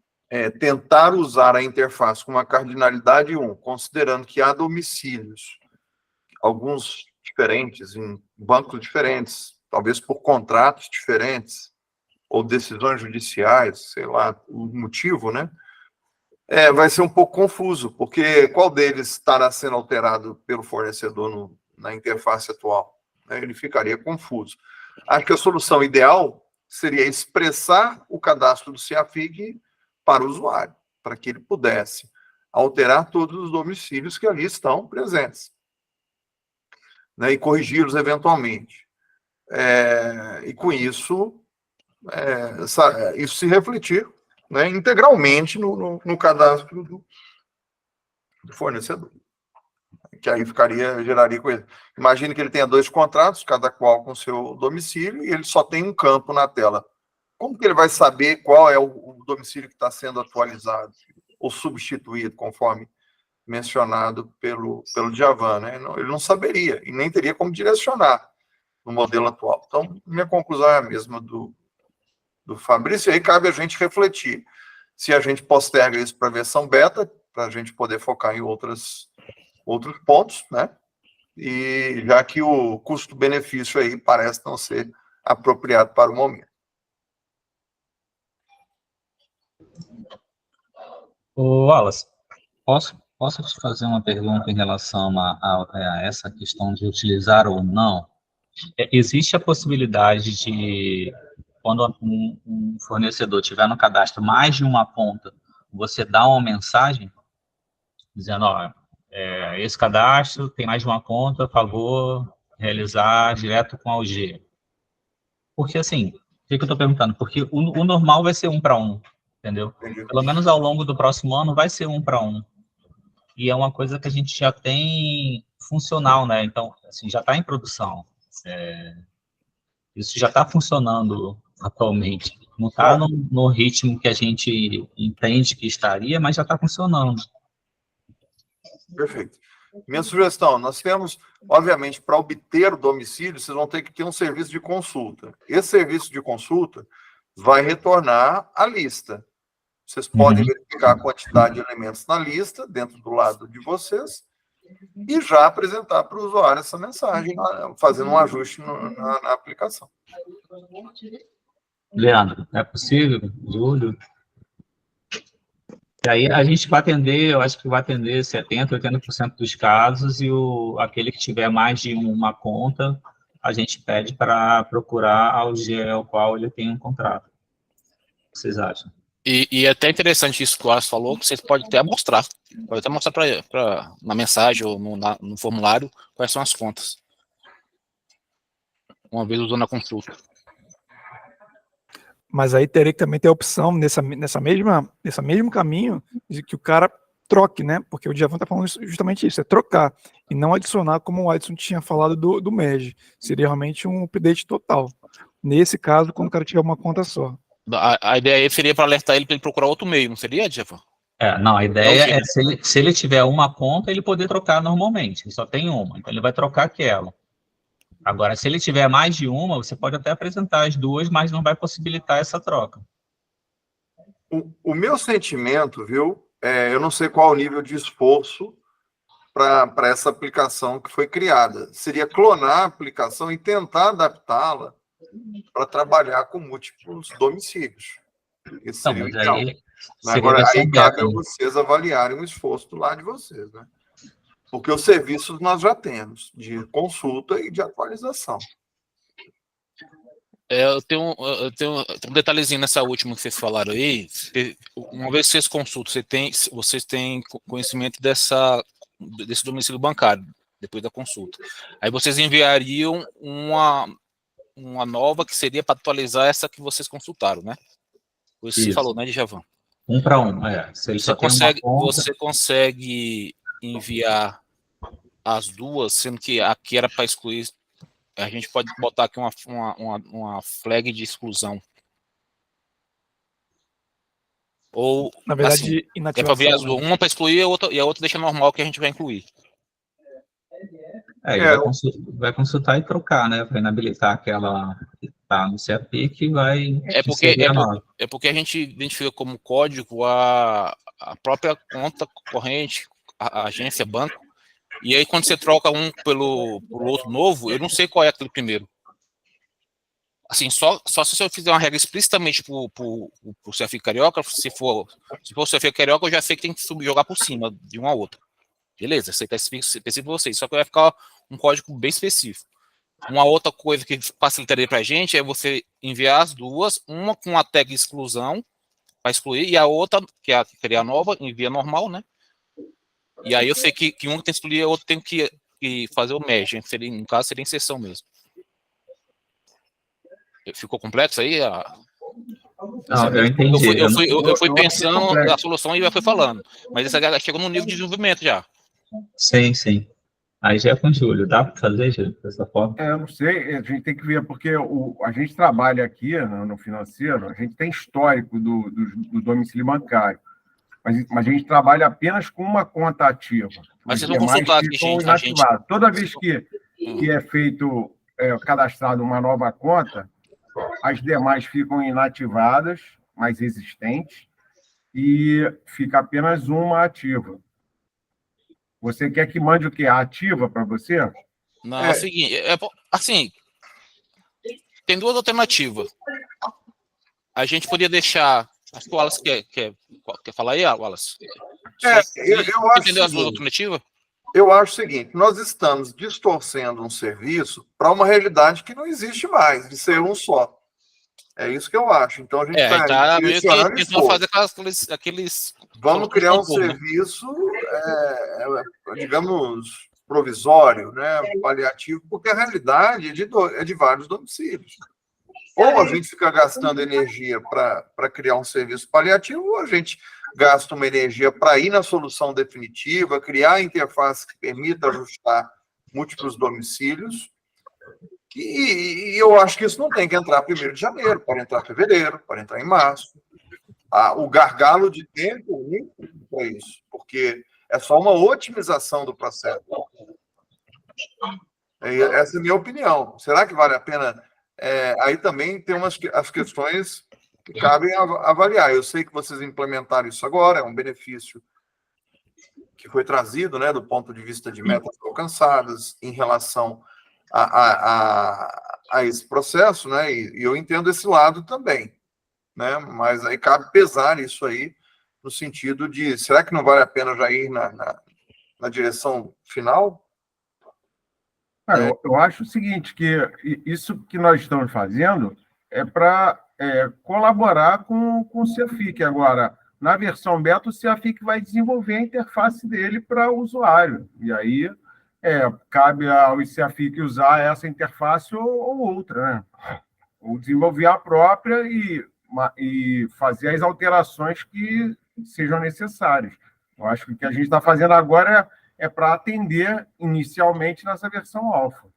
tentar usar a interface com uma cardinalidade 1, considerando que há domicílios, alguns diferentes, em bancos diferentes, talvez por contratos diferentes, ou decisões judiciais, sei lá, o motivo, né? Vai ser um pouco confuso, porque qual deles estará sendo alterado pelo fornecedor na interface atual? Ele ficaria confuso. Acho que a solução ideal seria expressar o cadastro do CFIC para o usuário, para que ele pudesse alterar todos os domicílios que ali estão presentes, né, e corrigi-los eventualmente. E com isso, isso se refletir, né, integralmente no cadastro do fornecedor. Que aí geraria coisa. Imagine que ele tenha 2 contratos, cada qual com seu domicílio, e ele só tem um campo na tela. Como que ele vai saber qual é o domicílio que está sendo atualizado ou substituído, conforme mencionado pelo Djavan, né? Ele não saberia e nem teria como direcionar no modelo atual. Então, minha conclusão é a mesma do Fabrício, e aí cabe a gente refletir se a gente posterga isso para a versão beta, para a gente poder focar em outros pontos, né? E já que o custo-benefício aí parece não ser apropriado para o momento. Ô, Wallace, posso te fazer uma pergunta em relação a essa questão de utilizar ou não? Existe a possibilidade de, quando um fornecedor tiver no cadastro mais de uma conta, você dar uma mensagem dizendo, ó, esse cadastro tem mais de uma conta, por favor, realizar direto com a UG. Porque, assim, por que eu estou perguntando? Porque o normal vai ser 1 para 1, entendeu? Pelo menos ao longo do próximo ano vai ser 1 para 1. E é uma coisa que a gente já tem funcional, né? Então, assim, já está em produção. Isso já está funcionando atualmente. Não está no ritmo que a gente entende que estaria, mas já está funcionando. Perfeito. Minha sugestão, nós temos, obviamente, para obter o domicílio, vocês vão ter que ter um serviço de consulta. Esse serviço de consulta vai retornar a lista. Vocês podem verificar a quantidade de elementos na lista, dentro do lado de vocês, e já apresentar para o usuário essa mensagem, fazendo um ajuste na aplicação. Leandro, é possível? Júlio? E aí a gente vai atender, eu acho que vai atender 70%, 80% dos casos, e aquele que tiver mais de uma conta, a gente pede para procurar a UG ao qual ele tem um contrato. O que vocês acham? E é até interessante isso que o Wallace falou, que vocês podem até mostrar. Pode até mostrar na mensagem ou no formulário quais são as contas. Uma vez usando a consulta. Mas aí teria que também ter a opção nesse mesmo caminho de que o cara troque, né? Porque o Djavan está falando justamente isso, é trocar e não adicionar, como o Adson tinha falado do MEG. Seria realmente um update total. Nesse caso, quando o cara tiver uma conta só. A ideia aí seria para alertar ele para ele procurar outro meio, não seria, Djavan? Não, a ideia é se ele tiver uma conta, ele poder trocar normalmente. Ele só tem uma, então ele vai trocar aquela. Agora, se ele tiver mais de uma, você pode até apresentar as duas, mas não vai possibilitar essa troca. O meu sentimento, viu, eu não sei qual o nível de esforço para essa aplicação que foi criada. Seria clonar a aplicação e tentar adaptá-la para trabalhar com múltiplos domicílios. Esse seria o ideal. Agora, aí cabe a vocês avaliarem o esforço do lado de vocês, né? Porque os serviços nós já temos, de consulta e de atualização. Eu tenho um detalhezinho nessa última que vocês falaram aí. Uma vez que vocês consultam, vocês têm conhecimento desse domicílio bancário, depois da consulta. Aí vocês enviariam uma nova que seria para atualizar essa que vocês consultaram, né? Isso você falou, né, Djavan? 1 para 1, Se ele você consegue enviar as duas, sendo que aqui era para excluir. A gente pode botar aqui uma flag de exclusão. Ou, na verdade, assim, inativação. É para ver as duas, uma para excluir e a outra deixa normal que a gente vai incluir. Ele vai consultar e trocar, né? Para inabilitar aquela que está no CAP que vai. É porque a gente identifica como código a própria conta corrente, a agência, banco. E aí, quando você troca um pelo outro novo, eu não sei qual é aquele primeiro. Assim, só se eu fizer uma regra explicitamente para o CFI Carioca, se for o CFI Carioca, eu já sei que tem que jogar por cima de uma a outra. Beleza, isso aí está específico para vocês. Só que vai ficar um código bem específico. Uma outra coisa que facilitaria para a gente é você enviar as duas, uma com a tag exclusão, para excluir, e a outra, que seria a nova, envia normal, né? E aí eu sei que um tem que excluir, a outra tem que fazer o merge. No caso, seria inserção mesmo. Ficou complexo aí? Não, eu entendi. Eu fui pensando na solução e já fui falando. Mas essa chegou no nível de desenvolvimento já. Sim. Aí já é com o Júlio. Dá para fazer, Júlio, dessa forma? Eu não sei, a gente tem que ver, porque a gente trabalha aqui no financeiro, a gente tem histórico do domicílio bancário. Mas a gente trabalha apenas com uma conta ativa. Mas vocês vão consultar aqui, gente. Toda vez que é feito, cadastrado uma nova conta, as demais ficam inativadas, mas existentes, e fica apenas uma ativa. Você quer que mande o quê? A ativa para você? Não, é o seguinte, assim, tem duas alternativas. A gente poderia deixar Acho que o Wallace quer falar aí, Wallace? Eu acho Entendeu a sua seguinte, alternativa? eu acho o seguinte, nós estamos distorcendo um serviço para uma realidade que não existe mais, de ser um só. É isso que eu acho. Então, a gente A gente está tá meio que direcionando tentando esforço. fazer aqueles Vamos criar um contorno, né? serviço, digamos, provisório, né, paliativo, porque a realidade é de vários domicílios. Ou a gente fica gastando energia para criar um serviço paliativo, ou a gente gasta uma energia para ir na solução definitiva, criar a interface que permita ajustar múltiplos domicílios. E eu acho que isso não tem que entrar 1º de janeiro, pode entrar em fevereiro, pode entrar em março. O gargalo de tempo nem é isso, porque é só uma otimização do processo. Essa é a minha opinião. Será que vale a pena? Aí também tem as questões que cabem avaliar. Eu sei que vocês implementaram isso agora, é um benefício que foi trazido, né, do ponto de vista de metas alcançadas em relação a esse processo, né, e eu entendo esse lado também, né, mas aí cabe pesar isso aí no sentido de, será que não vale a pena já ir na direção final? Eu acho o seguinte, que isso que nós estamos fazendo é para colaborar com o CEAFIC. Agora, na versão beta, o CEAFIC vai desenvolver a interface dele para o usuário. E aí cabe ao CEAFIC usar essa interface ou outra, né? Ou desenvolver a própria e fazer as alterações que sejam necessárias. Eu acho que o que a gente está fazendo agora é para atender inicialmente nessa versão alfa.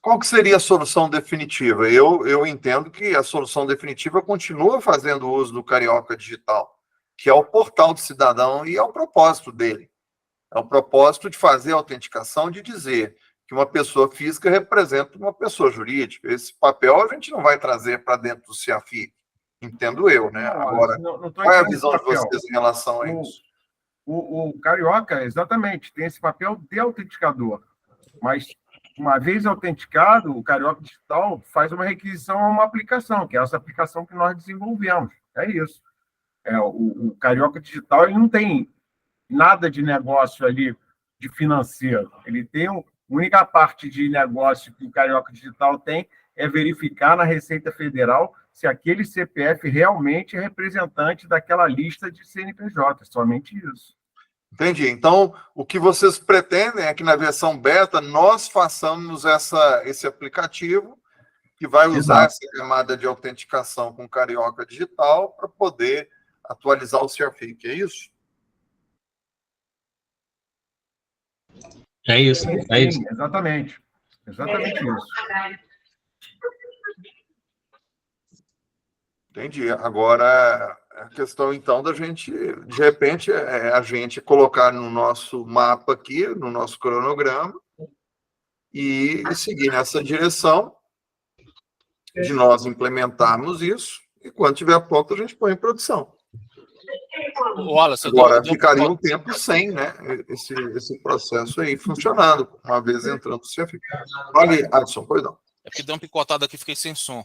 Qual que seria a solução definitiva? Eu entendo que a solução definitiva continua fazendo uso do Carioca Digital, que é o portal do cidadão e é o propósito dele. É o propósito de fazer a autenticação, de dizer que uma pessoa física representa uma pessoa jurídica. Esse papel a gente não vai trazer para dentro do CEAFIC, entendo eu, né? Agora, qual é a visão de vocês em relação a isso? O Carioca, exatamente, tem esse papel de autenticador, mas uma vez autenticado, o Carioca Digital faz uma requisição a uma aplicação, que é essa aplicação que nós desenvolvemos. É isso. O Carioca Digital ele não tem nada de negócio ali de financeiro. Ele tem a única parte de negócio que o Carioca Digital tem é verificar na Receita Federal se aquele CPF realmente é representante daquela lista de CNPJ. Somente isso. Entendi. Então, o que vocês pretendem é que na versão beta nós façamos esse aplicativo que vai usar essa camada de autenticação com Carioca Digital para poder atualizar o CEAFIC, é isso? É isso, é isso. Exatamente. Exatamente isso. Entendi. Agora, a questão, então, da gente, de repente, a gente colocar no nosso mapa aqui, no nosso cronograma, e seguir nessa direção de nós implementarmos isso, e quando tiver pronto, a gente põe em produção. Wallace, agora, ficaria um tempo sem, né, esse processo aí funcionando, uma vez entrando no CEAFIC. Olha, Adson, pois não. É porque deu uma picotada aqui, fiquei sem som.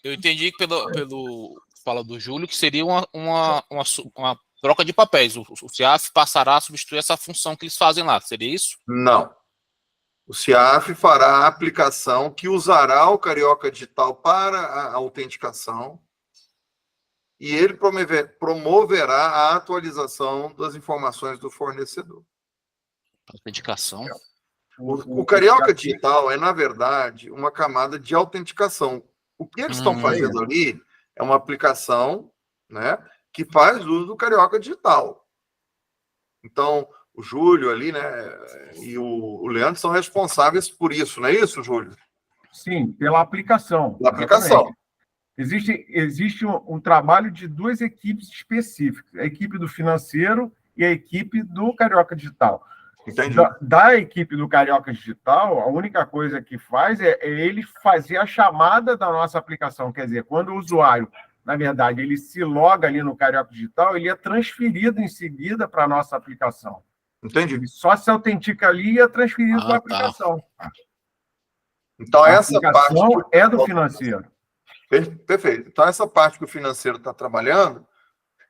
Eu entendi pelo fala do Júlio que seria uma troca de papéis. O CEAF passará a substituir essa função que eles fazem lá. Seria isso? Não. O CEAF fará a aplicação que usará o Carioca Digital para a autenticação e ele promoverá a atualização das informações do fornecedor. Autenticação. O Carioca Digital é, na verdade, uma camada de autenticação. O que eles estão fazendo ali é uma aplicação, né, que faz uso do Carioca Digital. Então, o Júlio ali, né, e o Leandro são responsáveis por isso, não é isso, Júlio? Sim, pela aplicação. Pela aplicação. Existe um trabalho de duas equipes específicas, a equipe do financeiro e a equipe do Carioca Digital. Entendi. Da equipe do Carioca Digital, a única coisa que faz é ele fazer a chamada da nossa aplicação. Quer dizer, quando o usuário, na verdade, ele se loga ali no Carioca Digital, ele é transferido em seguida para a nossa aplicação. Entendi. Ele só se autentica ali e é transferido para a aplicação. Então, A essa aplicação parte é do financeiro. Perfeito. Então, essa parte que o financeiro está trabalhando,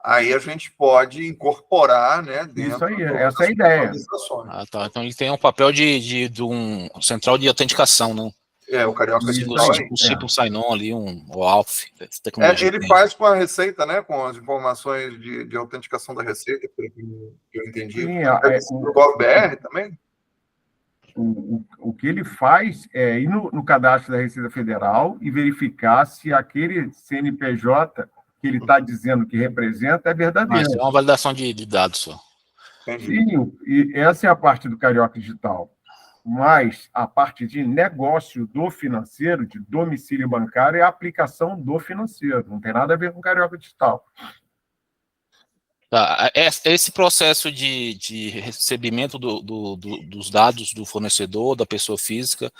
aí a gente pode incorporar, né, dentro Isso aí, essa é a ideia. Tá. Então ele tem um papel de um central de autenticação, não? O Carioca Digital Tipo sign-on ali, o ALF. Ele faz com a Receita, né, com as informações de autenticação da Receita, pelo que eu entendi. Sim, o GovBR também? O que ele faz é ir no cadastro da Receita Federal e verificar se aquele CNPJ que ele está dizendo que representa é verdadeiro. É uma validação de dados só. Sim, e essa é a parte do Carioca Digital. Mas a parte de negócio do financeiro, de domicílio bancário, é a aplicação do financeiro. Não tem nada a ver com Carioca Digital. Tá. Esse processo de recebimento dos dados do fornecedor, da pessoa física,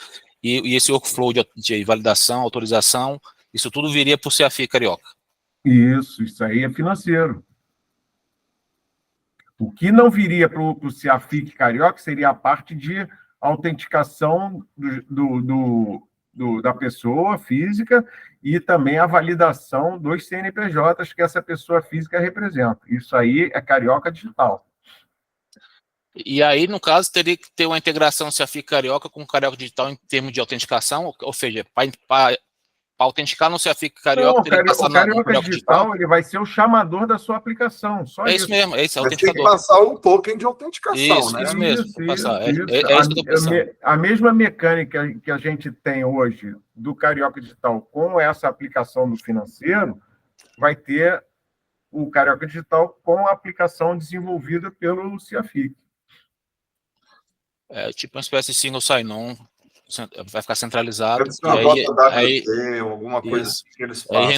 e esse workflow de validação, autorização, isso tudo viria para o CAFI Carioca? Isso aí é financeiro. O que não viria para o CAFIC Carioca seria a parte de autenticação da pessoa física e também a validação dos CNPJs que essa pessoa física representa. Isso aí é Carioca Digital. E aí, no caso, teria que ter uma integração CAFIC Carioca com Carioca Digital em termos de autenticação, ou seja, para autenticar no CAFIC Carioca, teria que passar o Carioca Digital ele vai ser o chamador da sua aplicação. Só isso. Isso mesmo, é esse autenticador. Tem que passar um token de autenticação, né? Isso mesmo. Isso. É isso que eu tô pensando. A mesma mecânica que a gente tem hoje do Carioca Digital com essa aplicação do financeiro, vai ter o Carioca Digital com a aplicação desenvolvida pelo CAFIC. Tipo uma espécie de single sign-on, vai ficar centralizado. Deve ser uma aí, alguma coisa assim que eles façam.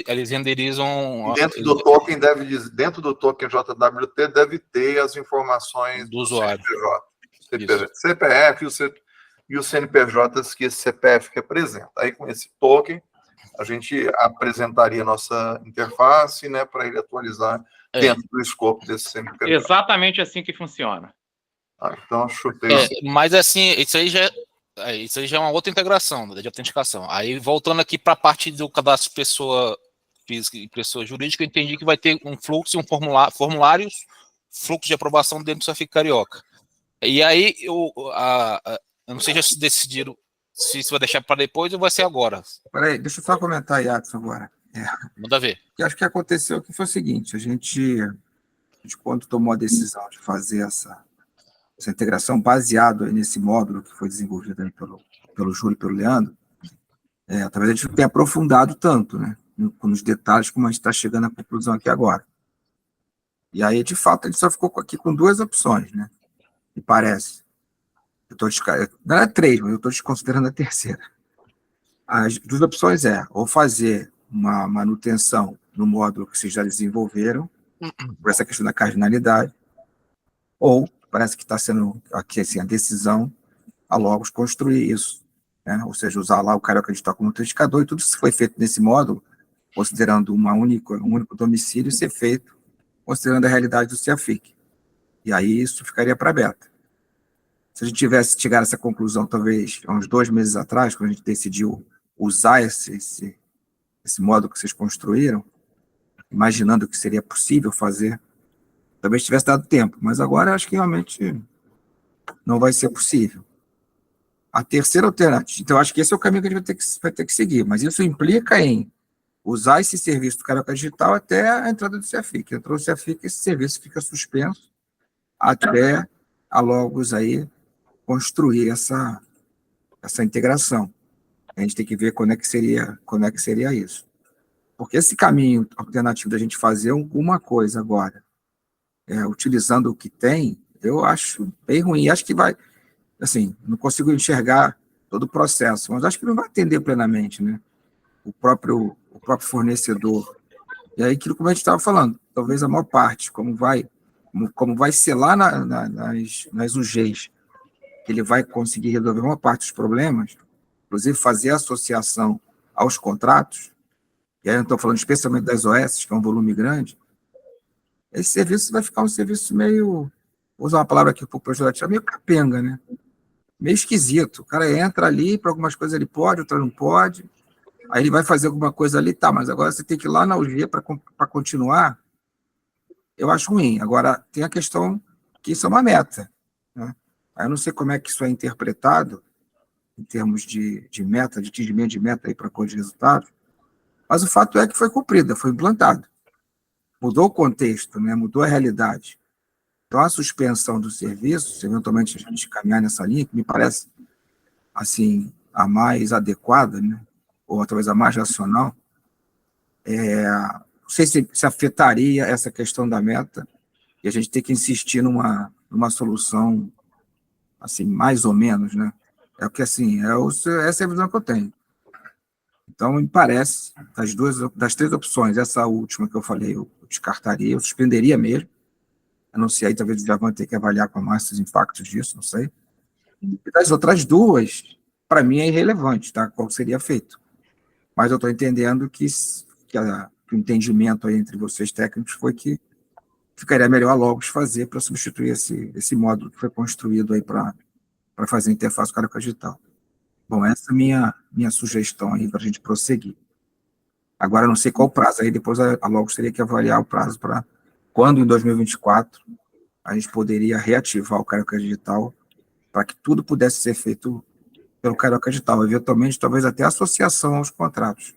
Eles renderizam. E dentro do token dentro do token JWT deve ter as informações do usuário, CPF e os CNPJs que esse CPF representa. Aí com esse token a gente apresentaria a nossa interface, né, para ele atualizar dentro do escopo desse CNPJ. Exatamente assim que funciona. Então chutei. Mas assim, isso aí já é uma outra integração, né, de autenticação. Aí, voltando aqui para a parte do cadastro de pessoa física e pessoa jurídica, eu entendi que vai ter um fluxo, formulários, fluxo de aprovação dentro do CAFIC Carioca. E aí, eu não sei se decidiram se isso vai deixar para depois ou vai ser agora. Peraí, deixa eu só comentar, Yadson, agora. Manda ver. Eu acho que aconteceu que foi o seguinte, a gente quando tomou a decisão de fazer essa integração baseado nesse módulo que foi desenvolvido aí pelo Júlio e pelo Leandro, talvez a gente não tenha aprofundado tanto, né, nos detalhes como a gente está chegando à conclusão aqui agora. E aí, de fato, a gente só ficou aqui com duas opções, né, me parece. Não é três, mas eu estou desconsiderando a terceira. As duas opções ou fazer uma manutenção no módulo que vocês já desenvolveram, por essa questão da cardinalidade, ou parece que está sendo aqui assim, a decisão a Logos construir isso, né? Ou seja, usar lá o Carioca Digital como autentificador e tudo isso foi feito nesse módulo, considerando um único domicílio, ser feito considerando a realidade do CAFIC. E aí isso ficaria para beta. Se a gente tivesse chegado a essa conclusão, talvez, há uns 2 meses atrás, quando a gente decidiu usar esse módulo que vocês construíram, imaginando que seria possível fazer, talvez tivesse dado tempo, mas agora acho que realmente não vai ser possível. A terceira alternativa, então acho que esse é o caminho que a gente vai ter que seguir, mas isso implica em usar esse serviço do Carioca Digital até a entrada do CAFIC. Entrou o CAFIC, esse serviço fica suspenso até a Logos aí construir essa integração. A gente tem que ver quando é que seria isso. Porque esse caminho alternativo da gente fazer uma coisa agora, utilizando o que tem, eu acho bem ruim. Acho que vai, assim, não consigo enxergar todo o processo, mas acho que não vai atender plenamente, né? O próprio fornecedor. E aí, aquilo como a gente estava falando, talvez a maior parte, como vai ser lá nas UGs, que ele vai conseguir resolver uma parte dos problemas, inclusive fazer a associação aos contratos, e aí eu estou falando especialmente das OS, que é um volume grande, esse serviço vai ficar um serviço meio, vou usar uma palavra aqui um pouco pejorativa, meio capenga, né? Meio esquisito. O cara entra ali, para algumas coisas ele pode, outras não pode, Aí ele vai fazer alguma coisa ali, tá, mas agora você tem que ir lá na UG para continuar. Eu acho ruim. Agora, tem a questão que isso é uma meta, né? Aí eu não sei como é que isso é interpretado, em termos de meta, de atingimento de meta para cor de resultado, mas o fato é que foi cumprida, foi implantado. Mudou o contexto, né? Mudou a realidade. Então, a suspensão do serviço, se eventualmente a gente caminhar nessa linha, que me parece assim, a mais adequada, né? Ou talvez a mais racional, não sei se afetaria essa questão da meta, e a gente tem que insistir numa solução, assim, mais ou menos, né? É o que, assim, essa é a visão que eu tenho. Então, me parece, das 3 opções, essa última que eu falei, eu descartaria, eu suspenderia mesmo. Eu não sei, aí talvez já vão ter que avaliar com mais os impactos disso, não sei. E das outras 2, para mim é irrelevante, tá? Qual seria feito. Mas eu estou entendendo que o entendimento aí entre vocês técnicos foi que ficaria melhor a Logos fazer para substituir esse módulo que foi construído aí para fazer a interface Carioca Digital. Bom, essa é a minha sugestão aí para a gente prosseguir. Agora, eu não sei qual o prazo, aí depois a Logos teria que avaliar o prazo para quando, em 2024, a gente poderia reativar o Carioca Digital para que tudo pudesse ser feito pelo Carioca Digital, eventualmente, talvez até associação aos contratos.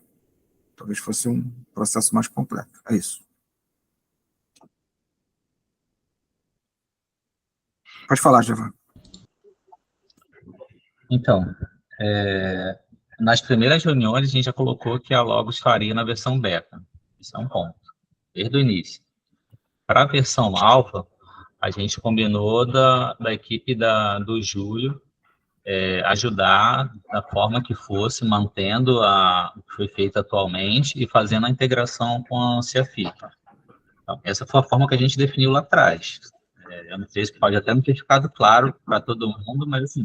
Talvez fosse um processo mais completo. É isso. Pode falar, Giovanni. Então, nas primeiras reuniões, a gente já colocou que a Logos faria na versão beta. Isso é um ponto, desde o início. Para a versão alfa, a gente combinou da equipe do Júlio ajudar da forma que fosse, mantendo o que foi feito atualmente e fazendo a integração com a CFI. Então, essa foi a forma que a gente definiu lá atrás. Eu não sei se pode até não ter ficado claro para todo mundo, mas assim,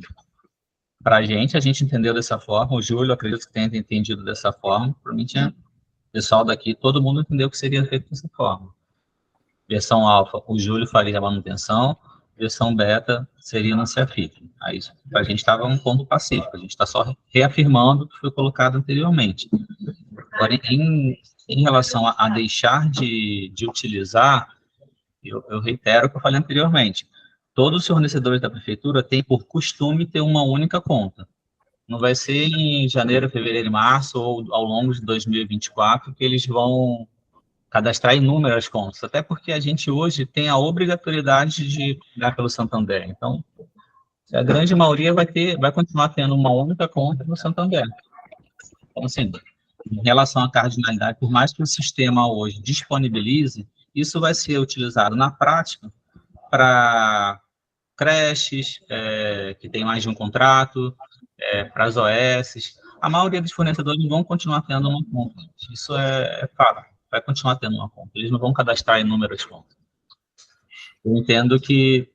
para a gente entendeu dessa forma, o Júlio, acredito que tenha entendido dessa forma, para mim tinha pessoal daqui, todo mundo entendeu que seria feito dessa forma. Versão alfa, o Júlio faria a manutenção, versão beta seria no CFIP. Aí, para a gente estava um ponto pacífico, a gente está só reafirmando o que foi colocado anteriormente. Agora, em relação a deixar de utilizar, eu reitero o que eu falei anteriormente, todos os fornecedores da prefeitura têm por costume ter uma única conta. Não vai ser em janeiro, fevereiro e março, ou ao longo de 2024, que eles vão cadastrar inúmeras contas, até porque a gente hoje tem a obrigatoriedade de pagar pelo Santander. Então, a grande maioria vai continuar tendo uma única conta no Santander. Então, assim, em relação à cardinalidade, por mais que o sistema hoje disponibilize, isso vai ser utilizado na prática para creches, que tem mais de um contrato, para as OS. A maioria dos fornecedores vão continuar tendo uma conta. Isso é fato. Vai continuar tendo uma conta. Eles não vão cadastrar inúmeras contas. Eu entendo que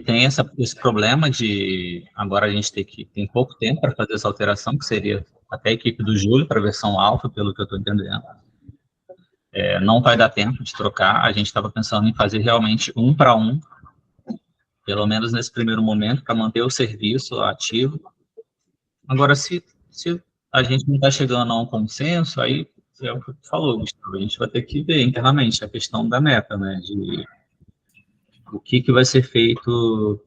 tem esse problema de agora a gente tem pouco tempo para fazer essa alteração, que seria até a equipe do Júlio para a versão alfa, pelo que eu estou entendendo. Não vai dar tempo de trocar. A gente estava pensando em fazer realmente 1 para 1, pelo menos nesse primeiro momento, para manter o serviço ativo. Agora, se a gente não está chegando a um consenso, aí é o que você falou, Gustavo, a gente vai ter que ver internamente a questão da meta, né, de o que vai ser feito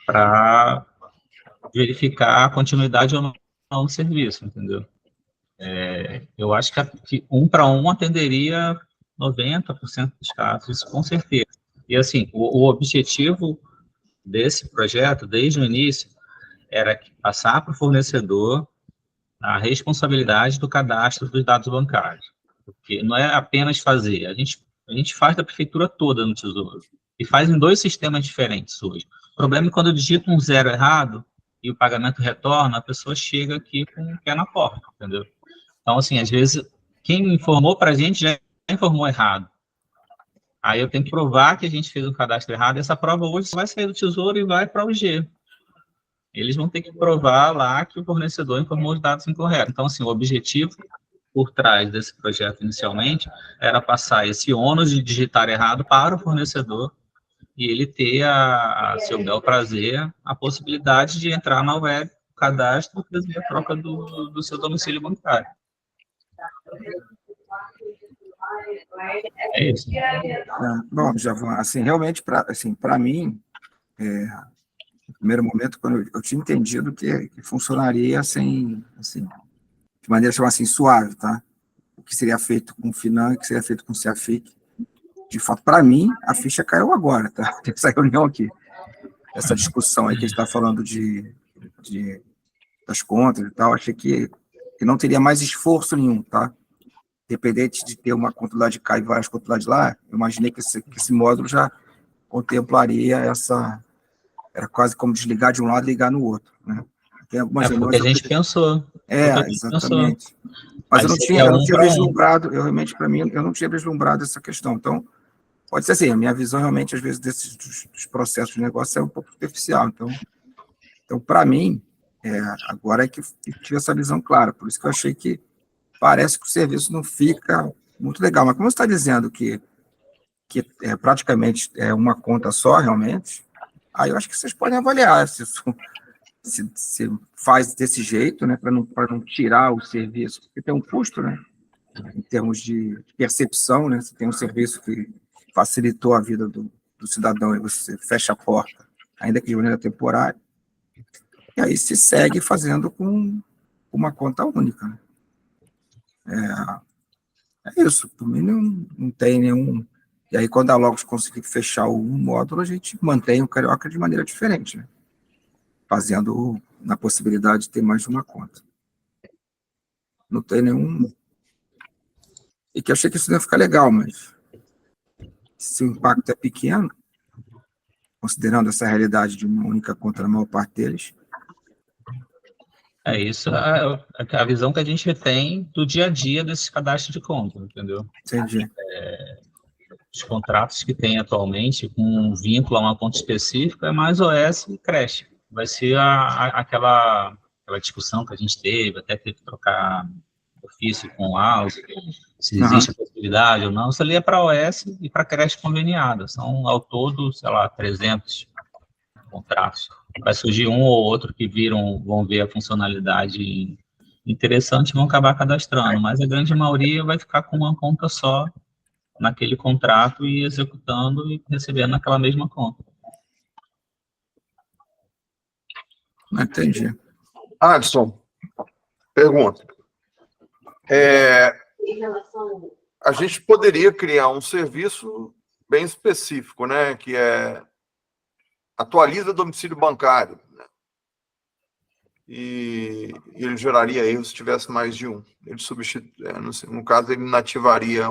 para verificar a continuidade ou não do serviço, entendeu? Eu acho que 1 para 1 atenderia 90% dos casos, com certeza. E, assim, o objetivo desse projeto, desde o início, era passar para o fornecedor a responsabilidade do cadastro dos dados bancários. Porque não é apenas fazer, a gente faz da prefeitura toda no Tesouro, e faz em 2 sistemas diferentes hoje. O problema é quando eu digito um 0 errado e o pagamento retorna, a pessoa chega aqui com o pé na porta, entendeu? Então, assim, às vezes, quem informou para a gente já informou errado. Aí eu tenho que provar que a gente fez um cadastro errado, e essa prova hoje vai sair do Tesouro e vai para o G. Eles vão ter que provar lá que o fornecedor informou os dados incorretos. Então, assim, o objetivo por trás desse projeto inicialmente era passar esse ônus de digitar errado para o fornecedor e ele ter, a seu bel prazer, a possibilidade de entrar na web, cadastro e fazer a troca do seu domicílio bancário. É isso. Bom, Javan, assim, realmente, para mim, no primeiro momento, quando eu tinha entendido que funcionaria assim, de maneira, chamar assim, suave, tá? O que seria feito com o Finan, o que seria feito com o CEAFIC. De fato, para mim, a ficha caiu agora, tá? Tem essa reunião aqui, essa discussão aí que a gente está falando das contas e tal, achei que não teria mais esforço nenhum, tá? Independente de ter uma conta lá de cá e várias contas lá de lá, eu imaginei que esse módulo já contemplaria era quase como desligar de um lado e ligar no outro, né? Tem algumas Foi o que a gente pensou. Exatamente. Mas eu não tinha vislumbrado, realmente, para mim, eu não tinha vislumbrado essa questão. Então, pode ser assim, a minha visão realmente, às vezes, dos processos de negócio é um pouco superficial. Então para mim, agora é que eu tive essa visão clara. Por isso que eu achei que parece que o serviço não fica muito legal. Mas como você está dizendo que praticamente é uma conta só, realmente, aí eu acho que vocês podem avaliar se faz desse jeito, né, para não tirar o serviço, porque tem um custo, né, em termos de percepção, né, você tem um serviço que facilitou a vida do cidadão e você fecha a porta, ainda que de maneira temporária, e aí se segue fazendo com uma conta única, né? É isso, por mim não tem nenhum... E aí, quando a Logos conseguir fechar um módulo, a gente mantém o Carioca de maneira diferente, né? Fazendo na possibilidade de ter mais de uma conta. Não tem nenhum... E que eu achei que isso ia ficar legal, mas se o impacto é pequeno, considerando essa realidade de uma única conta na maior parte deles... É isso, a visão que a gente tem do dia a dia desses cadastros de conta, entendeu? Entendi. Os contratos que tem atualmente, com um vínculo a uma conta específica, é mais OS e creche. Vai ser aquela discussão que a gente teve, até ter que trocar ofício com o AUS, se existe a possibilidade ou não. Isso ali é para OS e para creche conveniada. São, ao todo, sei lá, 300 contratos. Vai surgir um ou outro que vão ver a funcionalidade interessante e vão acabar cadastrando, mas a grande maioria vai ficar com uma conta só naquele contrato e executando e recebendo naquela mesma conta. Entendi. Adson, pergunta. A gente poderia criar um serviço bem específico, né? Que é atualiza domicílio bancário, né? E ele geraria erro se tivesse mais de um. Ele no caso, ele inativaria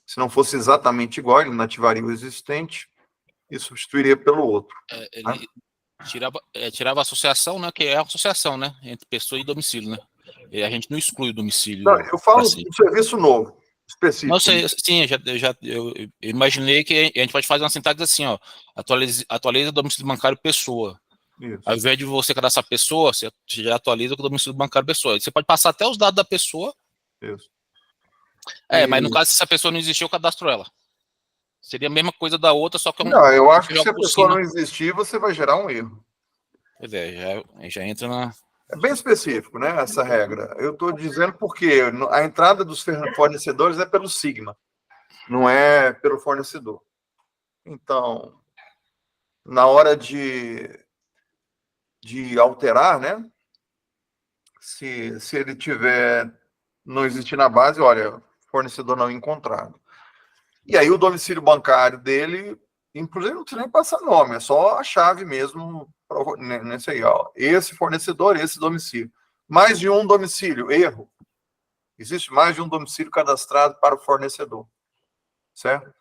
se não fosse exatamente igual, ele inativaria o existente e substituiria pelo outro. Ele tirava a associação, né? Que é a associação, né? Entre pessoa e domicílio, né? E a gente não exclui o domicílio. Não, eu falo de um serviço novo, específico. Não sei, sim, eu imaginei que a gente pode fazer uma sintaxe assim, ó, atualiza o domicílio bancário pessoa. Isso. Ao invés de você cadastrar pessoa, você já atualiza com o domicílio bancário pessoa. Você pode passar até os dados da pessoa. Isso. Mas no caso, se essa pessoa não existir, eu cadastro ela. Seria a mesma coisa da outra, só que não, eu acho que se a pessoa não existir, você vai gerar um erro. Pois é, já entra na... É bem específico, né, essa regra. Eu estou dizendo porque a entrada dos fornecedores é pelo Sigma, não é pelo fornecedor. Então, na hora de alterar, né, se ele não existir na base, olha, fornecedor não encontrado. E aí o domicílio bancário dele, inclusive não precisa nem passar nome, é só a chave mesmo, nesse aí, ó. Esse fornecedor, esse domicílio. Mais de um domicílio, erro. Existe mais de um domicílio cadastrado para o fornecedor. Certo?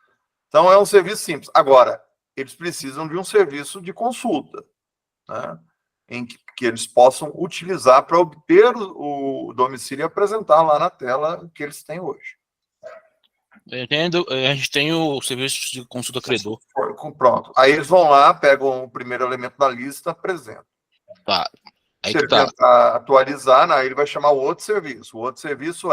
Então é um serviço simples. Agora, eles precisam de um serviço de consulta, né? Em que eles possam utilizar para obter o domicílio e apresentar lá na tela que eles têm hoje. A gente tem o serviço de consulta credor. Pronto. Aí eles vão lá, pegam o primeiro elemento da lista, apresentam. Tá. Aí se ele tentar atualizar, aí ele vai chamar o outro serviço. O outro serviço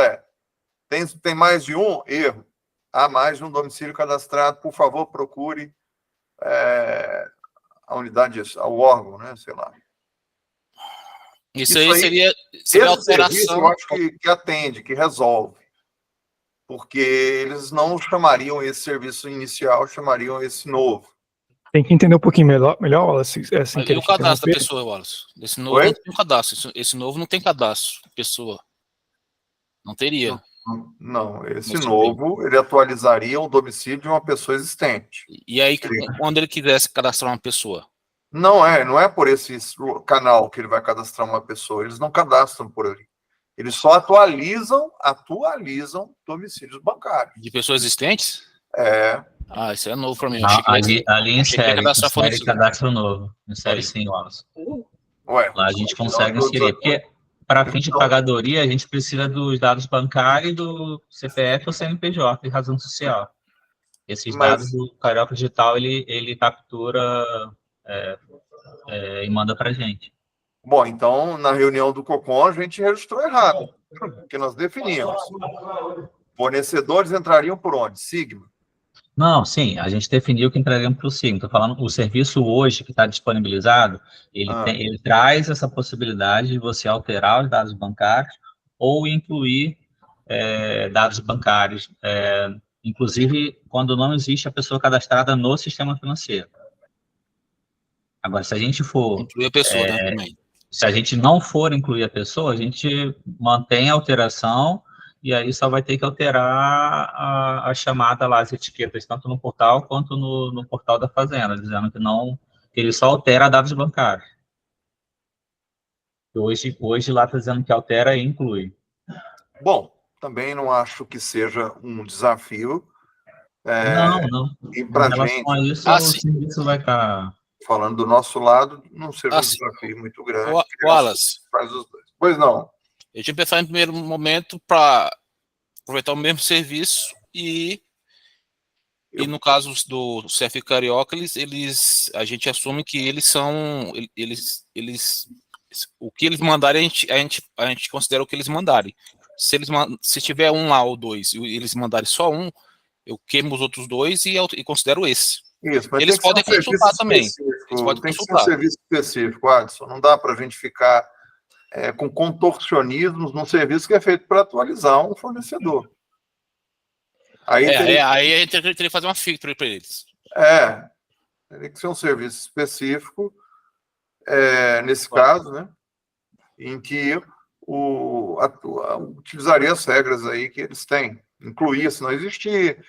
tem mais de um? Erro. Há mais de um domicílio cadastrado, por favor, procure a unidade, o órgão, né? Sei lá. Isso aí seria Esse alteração. serviço eu acho que atende, que resolve. Porque eles não chamariam esse serviço inicial, chamariam esse novo. Tem que entender um pouquinho melhor Wallace, sem E querer o te cadastro da interromper. pessoa, Wallace? Esse novo Oi? não tem cadastro. Esse novo não tem cadastro, pessoa. Não teria. Não, esse Nesse novo, ele atualizaria o domicílio de uma pessoa existente. E aí, quando ele quisesse cadastrar uma pessoa? Não é por esse canal que ele vai cadastrar uma pessoa. Eles não cadastram por ali. Eles só atualizam domicílios bancários. De pessoas existentes? É. Ah, isso é novo para mim. Eu achei que Ali insere cadastrar fornecedor. cadastro novo. Insere sim, Wallace. Ué, Lá a gente consegue inserir. Porque, para fim de pagadoria, a gente precisa dos dados bancários, do CPF ou CNPJ, e razão social. Esses dados do Carioca Digital, ele captura e manda para a gente. Bom, então, na reunião do COCON, a gente registrou errado, porque nós definimos. Fornecedores entrariam por onde? Sigma. Não, sim, a gente definiu que entraríamos para o Sigma. Estou falando, o serviço hoje que está disponibilizado, ele traz essa possibilidade de você alterar os dados bancários ou incluir dados bancários, inclusive quando não existe a pessoa cadastrada no sistema financeiro. Agora, se a gente for... Incluir a pessoa, né, também. Se a gente não for incluir a pessoa, a gente mantém a alteração e aí só vai ter que alterar a chamada lá, as etiquetas, tanto no portal quanto no portal da Fazenda, dizendo que ele só altera dados bancários. Hoje lá está dizendo que altera e inclui. Bom, também não acho que seja um desafio. Não. E para em gente, relação a isso, o serviço vai estar... falando do nosso lado, não seja um desafio muito grande. Wallace, faz os dois. Pois não. eu tinha pensado em primeiro momento para aproveitar o mesmo serviço e no caso do CF Carioca, a gente assume que o que eles mandarem, a gente considera o que eles mandarem. Se tiver um lá ou dois e eles mandarem só um, eu queimo os outros dois e considero esse. Isso, mas eles podem consultar também. Eles podem tem consultar. que ser um serviço específico, Adson. Não dá para a gente ficar com contorcionismos num serviço que é feito para atualizar um fornecedor. Aí a gente teria que fazer uma filtro para eles. Teria que ser um serviço específico, nesse caso, né? Em que utilizaria as regras aí que eles têm. Incluir, se não existir,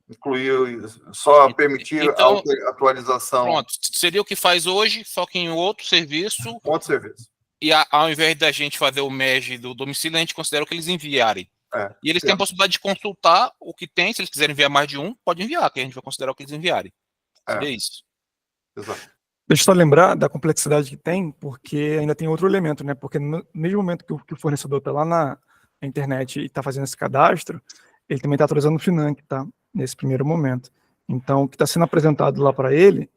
incluir, só permitir a atualização. Pronto, seria o que faz hoje, só que em outro serviço. Outro serviço. E ao invés da gente fazer o MEG do domicílio, a gente considera o que eles enviarem. E eles têm a possibilidade de consultar o que tem. Se eles quiserem enviar mais de um, pode enviar, que a gente vai considerar o que eles enviarem. É isso. Exato. Deixa eu só lembrar da complexidade que tem, porque ainda tem outro elemento, né? Porque no mesmo momento que o fornecedor está lá na internet e está fazendo esse cadastro, ele também está atualizando o Financ, tá? Nesse primeiro momento. Então, o que está sendo apresentado lá para ele,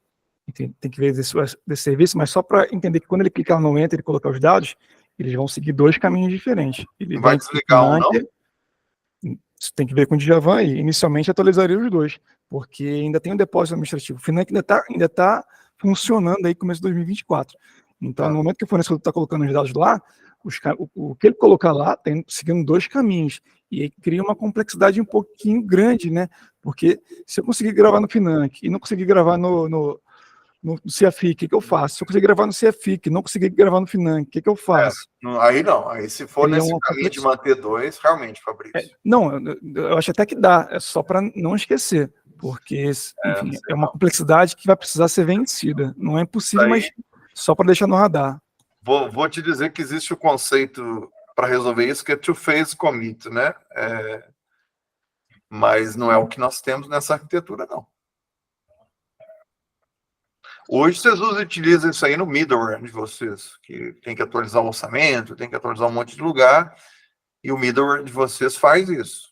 tem que ver desse serviço, mas só para entender que quando ele clicar no Enter e colocar os dados, eles vão seguir dois caminhos diferentes. Ele vai desligar um, não? Isso tem que ver com o Djavan e inicialmente atualizaria os dois, porque ainda tem um depósito administrativo. O Financ ainda tá funcionando aí começo de 2024. Então, no momento que o fornecedor está colocando os dados lá, o que ele colocar lá tem seguindo dois caminhos. E aí cria uma complexidade um pouquinho grande, né? Porque se eu conseguir gravar no Financ e não conseguir gravar no CFIC, o que eu faço? Se eu conseguir gravar no CFIC e não conseguir gravar no Financ, o que eu faço? Aí não. Aí se for nesse caminho de manter dois, realmente, Fabrício. Não, eu acho até que dá. É só para não esquecer. Porque, enfim, é uma complexidade que vai precisar ser vencida. Não é impossível, mas só para deixar no radar. Vou te dizer que existe o conceito para resolver isso, que é two-phase commit, né? Mas não é o que nós temos nessa arquitetura, não. Hoje vocês utilizam isso aí no middleware de vocês, que tem que atualizar o orçamento, tem que atualizar um monte de lugar, e o middleware de vocês faz isso,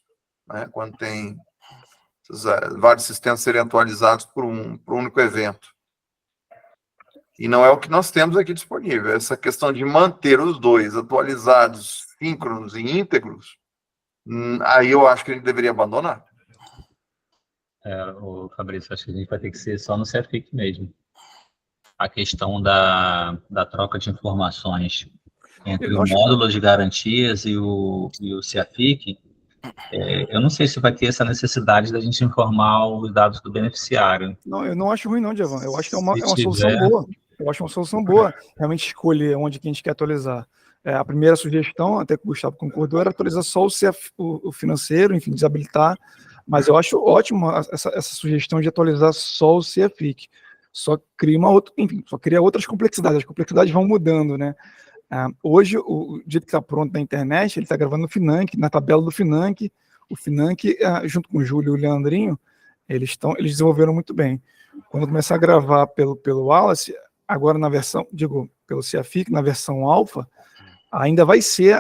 né? Quando tem vários sistemas serem atualizados por um único evento. E não é o que nós temos aqui disponível. Essa questão de manter os dois atualizados, síncronos e íntegros, aí eu acho que a gente deveria abandonar. O Fabrício, acho que a gente vai ter que ser só no CFIC mesmo. a questão da troca de informações entre Eu o acho- módulo de garantias e o CIAFIC, eu não sei se vai ter essa necessidade da gente informar os dados do beneficiário. Não, eu não acho ruim, não, Djavan. Eu acho que é Se uma solução tiver, boa. Eu acho uma solução boa realmente escolher onde que a gente quer atualizar. A primeira sugestão, até que o Gustavo concordou, era atualizar só o financeiro, enfim, desabilitar. Mas eu acho ótimo essa sugestão de atualizar só o CIAFIC. Só cria só cria outras complexidades. As complexidades vão mudando, né? Hoje, o jeito que está pronto na internet, ele está gravando no Financ, na tabela do Financ. O Financ, junto com o Júlio e o Leandrinho, eles desenvolveram muito bem. Quando começar a gravar pelo Wallace, agora na versão, pelo CIAFIC, na versão alfa, ainda vai ser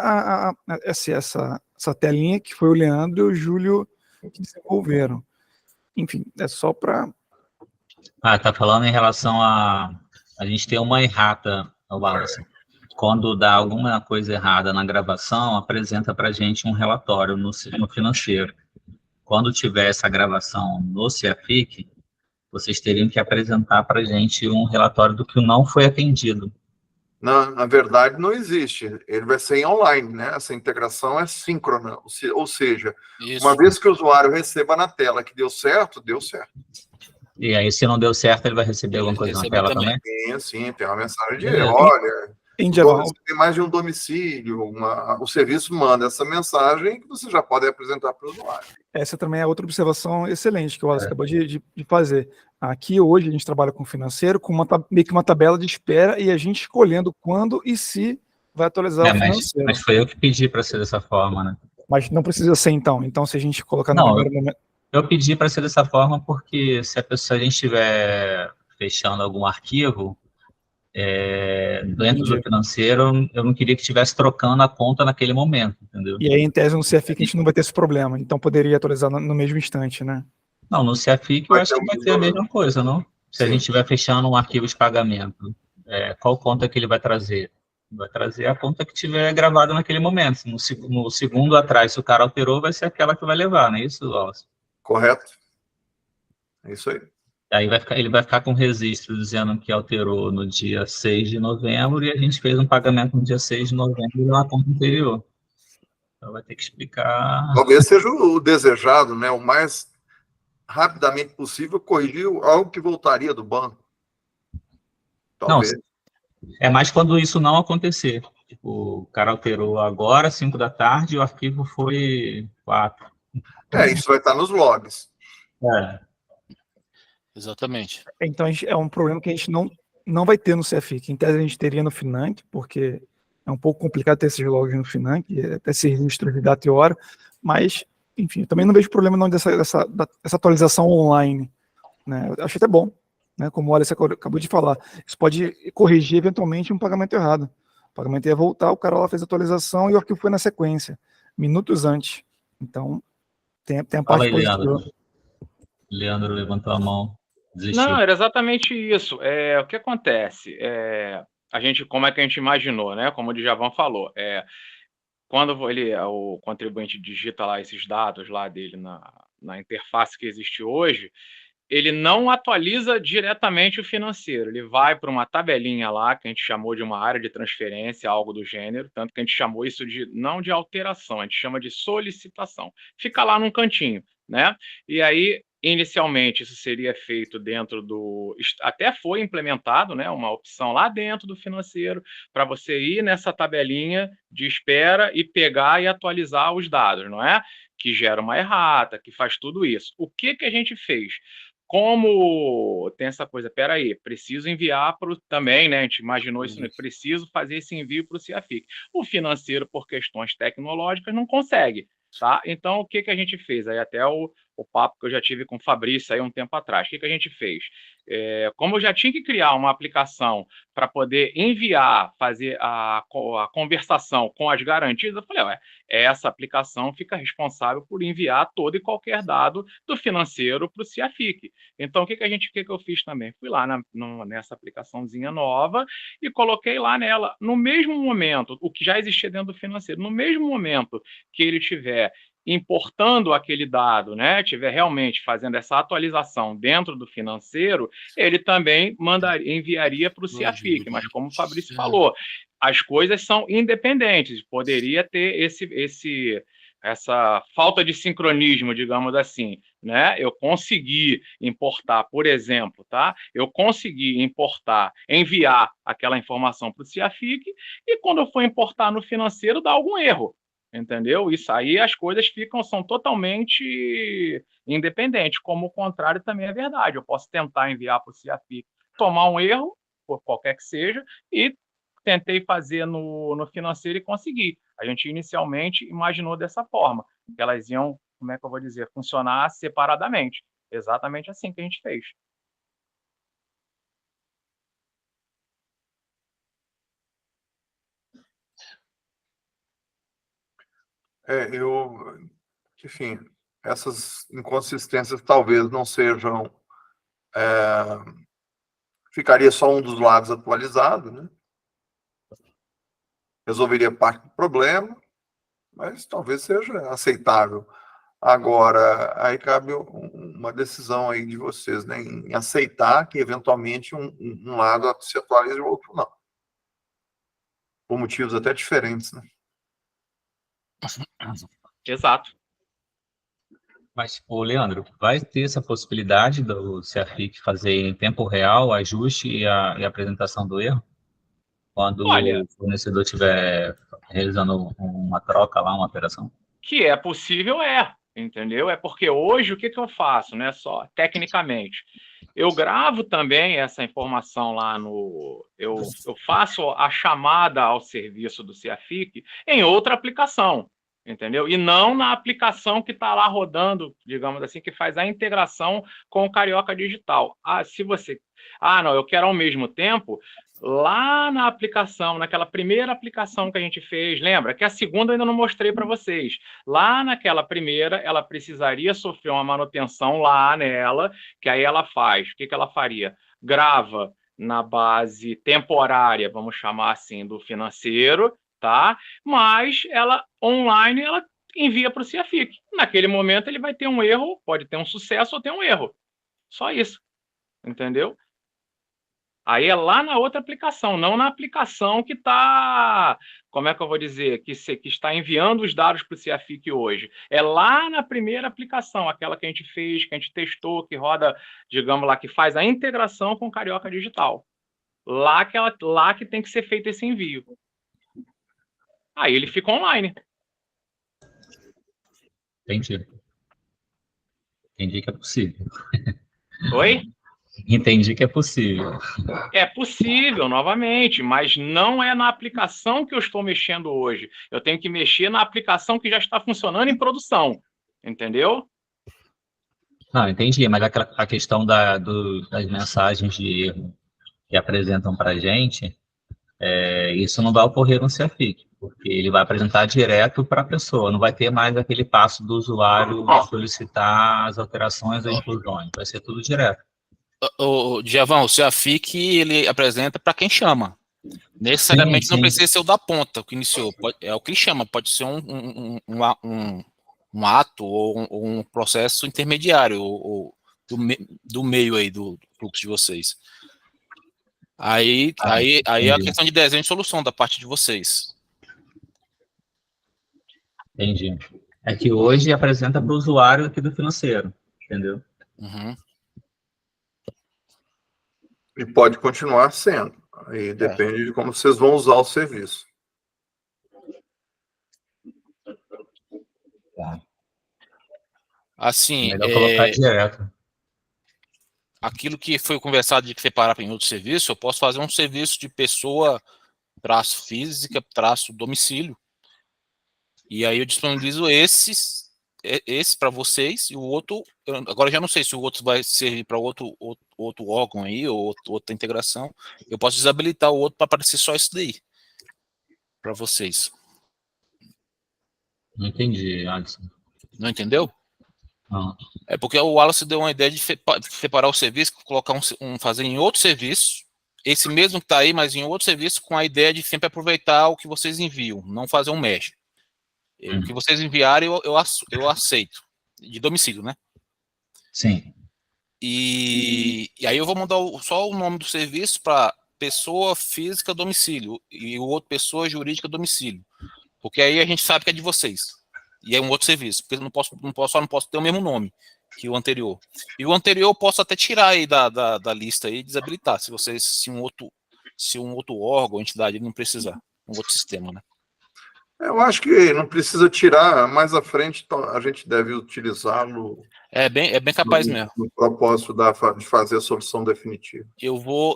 essa telinha que foi o Leandro e o Júlio que desenvolveram. Enfim, é só para... tá falando em relação a gente ter uma errata, Wallace. Quando dá alguma coisa errada na gravação, apresenta para a gente um relatório no financeiro. Quando tiver essa gravação no CIAFIC, vocês teriam que apresentar para a gente um relatório do que não foi atendido. Na verdade, não existe. Ele vai ser online, né? Essa integração é síncrona. Ou seja, Isso. uma vez que o usuário receba na tela que deu certo, deu certo. E aí, se não deu certo, ele vai receber alguma coisa na receber tela também. também? Sim, tem uma mensagem de, Beleza. olha, Djavan, você tem mais de um domicílio, o serviço manda essa mensagem que você já pode apresentar para o usuário. essa também é outra observação excelente que o Wallace acabou de fazer. Aqui, hoje, a gente trabalha com financeiro, com meio que uma tabela de espera e a gente escolhendo quando e se vai atualizar o financeiro. Mas foi eu que pedi para ser dessa forma, né? Mas não precisa ser, então. Então, se a gente colocar no Não, primeiro momento... Eu pedi para ser dessa forma porque se a gente estiver fechando algum arquivo, dentro do financeiro, eu não queria que estivesse trocando a conta naquele momento, entendeu? E aí, em tese, no CIAFIC, a gente não vai ter esse problema. Então, poderia atualizar no mesmo instante, né? Não, no CIAFIC eu acho que vai ter a mesma coisa, não? Se a gente estiver fechando um arquivo de pagamento, qual conta que ele vai trazer? Vai trazer a conta que tiver gravada naquele momento. No segundo atrás, se o cara alterou, vai ser aquela que vai levar, não é isso, Wallace? Correto? É isso aí. Aí ele vai ficar com registro dizendo que alterou no dia 6 de novembro e a gente fez um pagamento no dia 6 de novembro na conta anterior. Então vai ter que explicar. Talvez seja o desejado, né? O mais rapidamente possível corrigir algo que voltaria do banco. Talvez. Não, é mais quando isso não acontecer. Tipo, o cara alterou agora, 5 da tarde, e o arquivo foi 4. Isso vai estar nos logs. Exatamente. Então, é um problema que a gente não vai ter no CIAFIC. Em tese, a gente teria no Financ, porque é um pouco complicado ter esses logs no Financ, até se registro de data e hora, mas, enfim, eu também não vejo problema não dessa atualização online. Né? Eu acho até bom, né? Como o Wallace acabou de falar. Isso pode corrigir, eventualmente, um pagamento errado. O pagamento ia voltar, o cara lá fez a atualização e o arquivo foi na sequência, minutos antes. Então, tem a parte positiva. Leandro levantou a mão. Desistiu. Não, era exatamente isso. O que acontece? Como é que a gente imaginou, né? Como o Djavan falou, quando o contribuinte digita lá esses dados lá dele na interface que existe hoje, ele não atualiza diretamente o financeiro, ele vai para uma tabelinha lá, que a gente chamou de uma área de transferência, algo do gênero, tanto que a gente chamou isso não de alteração, a gente chama de solicitação. Fica lá num cantinho, né? E aí, inicialmente, isso seria feito dentro até foi implementado, né, uma opção lá dentro do financeiro, para você ir nessa tabelinha de espera e pegar e atualizar os dados, não é? Que gera uma errata, que faz tudo isso. O que a gente fez? Como tem essa coisa, peraí, preciso enviar também, né? A gente imaginou isso, né? Preciso fazer esse envio para o CIAFIC. O financeiro, por questões tecnológicas, não consegue, tá? Então, o que a gente fez? Aí até o papo que eu já tive com o Fabrício aí um tempo atrás. O que a gente fez? Como eu já tinha que criar uma aplicação para poder enviar, fazer a conversação com as garantias, eu falei, essa aplicação fica responsável por enviar todo e qualquer dado do financeiro para o CIAFIC. Então, o que eu fiz também? Fui lá nessa aplicaçãozinha nova e coloquei lá nela, no mesmo momento, o que já existia dentro do financeiro, no mesmo momento que ele tiver importando aquele dado, né, estiver realmente fazendo essa atualização dentro do financeiro, ele também enviaria para o CIAFIC, mas como o Fabrício falou, as coisas são independentes, poderia ter essa falta de sincronismo, digamos assim, né? Eu consegui importar, por exemplo, tá? Eu consegui enviar aquela informação para o CIAFIC, e quando eu for importar no financeiro, dá algum erro, entendeu? Isso aí as coisas são totalmente independentes, como o contrário também é verdade. Eu posso tentar enviar para o CIAFIC, tomar um erro, por qualquer que seja, e tentei fazer no financeiro e consegui. A gente inicialmente imaginou dessa forma, que elas iam, como é que eu vou dizer, funcionar separadamente. Exatamente assim que a gente fez. Enfim, essas inconsistências talvez não sejam... ficaria só um dos lados atualizado, né? Resolveria parte do problema, mas talvez seja aceitável. Agora, aí cabe uma decisão aí de vocês, né, em aceitar que, eventualmente, um lado se atualize e o outro não. Por motivos até diferentes, né? Exato. Mas, ô Leandro, vai ter essa possibilidade do CIAFIC fazer em tempo real o ajuste e a apresentação do erro? Quando Olha, o fornecedor estiver realizando uma troca lá, uma operação? que é possível, entendeu? É porque hoje o que eu faço, né? Só tecnicamente. Eu gravo também essa informação lá eu faço a chamada ao serviço do CIAFIC em outra aplicação, entendeu? E não na aplicação que está lá rodando, digamos assim, que faz a integração com o Carioca Digital. Não, eu quero ao mesmo tempo, lá na aplicação, naquela primeira aplicação que a gente fez, lembra? Que a segunda eu ainda não mostrei para vocês. Lá naquela primeira, ela precisaria sofrer uma manutenção lá nela, que aí ela faz. O que ela faria? Grava na base temporária, vamos chamar assim, do financeiro, tá? Mas ela, online, ela envia para o CIAFIC. Naquele momento, ele vai ter um erro, pode ter um sucesso ou ter um erro. Só isso, entendeu? Aí é lá na outra aplicação, não na aplicação que está, como é que eu vou dizer, que está enviando os dados para o CIAFIC hoje. É lá na primeira aplicação, aquela que a gente fez, que a gente testou, que roda, digamos lá, que faz a integração com o Carioca Digital. Lá que tem que ser feito esse envio. Aí ele fica online. Entendi. Entendi que é possível. Oi? Entendi que é possível. É possível, novamente, mas não é na aplicação que eu estou mexendo hoje. Eu tenho que mexer na aplicação que já está funcionando em produção. Entendeu? Não, entendi, mas a questão das mensagens de erro que apresentam para a gente, isso não vai ocorrer no CIAFIC, porque ele vai apresentar direto para a pessoa, não vai ter mais aquele passo do usuário solicitar as alterações ou inclusões, vai ser tudo direto. O Djavan, o CIAFIC, ele apresenta para quem chama. Necessariamente Sim. Não precisa ser o da ponta, o que iniciou. É o que chama, pode ser um ato ou um processo intermediário ou do meio aí do fluxo de vocês. Aí é a questão de desenho de solução da parte de vocês. Entendi. É que hoje apresenta para o usuário aqui do financeiro, entendeu? Uhum. E pode continuar sendo. Aí depende de como vocês vão usar o serviço. Tá. Assim, Melhor colocar direto. Aquilo que foi conversado de separar em outro serviço, eu posso fazer um serviço de pessoa, traço física, traço domicílio. E aí eu disponibilizo esse para vocês, e o outro, agora eu já não sei se o outro vai servir para outro órgão aí, ou outra integração. Eu posso desabilitar o outro para aparecer só isso daí, para vocês. Não entendi, Alisson. Não entendeu? Não. É porque o Wallace deu uma ideia de separar o serviço, colocar fazer em outro serviço, esse mesmo que está aí, mas em outro serviço, com a ideia de sempre aproveitar o que vocês enviam, não fazer um mesh. O que vocês enviarem, eu aceito. De domicílio, né? Sim. E aí eu vou mandar só o nome do serviço para pessoa física domicílio e o outro pessoa jurídica domicílio. Porque aí a gente sabe que é de vocês. E é um outro serviço. Porque eu só não posso ter o mesmo nome que o anterior. E o anterior eu posso até tirar aí da lista aí e desabilitar, se um outro órgão, entidade não precisar, um outro sistema, né? Eu acho que não precisa tirar, mais à frente a gente deve utilizá-lo É bem capaz mesmo. no propósito de fazer a solução definitiva. Eu vou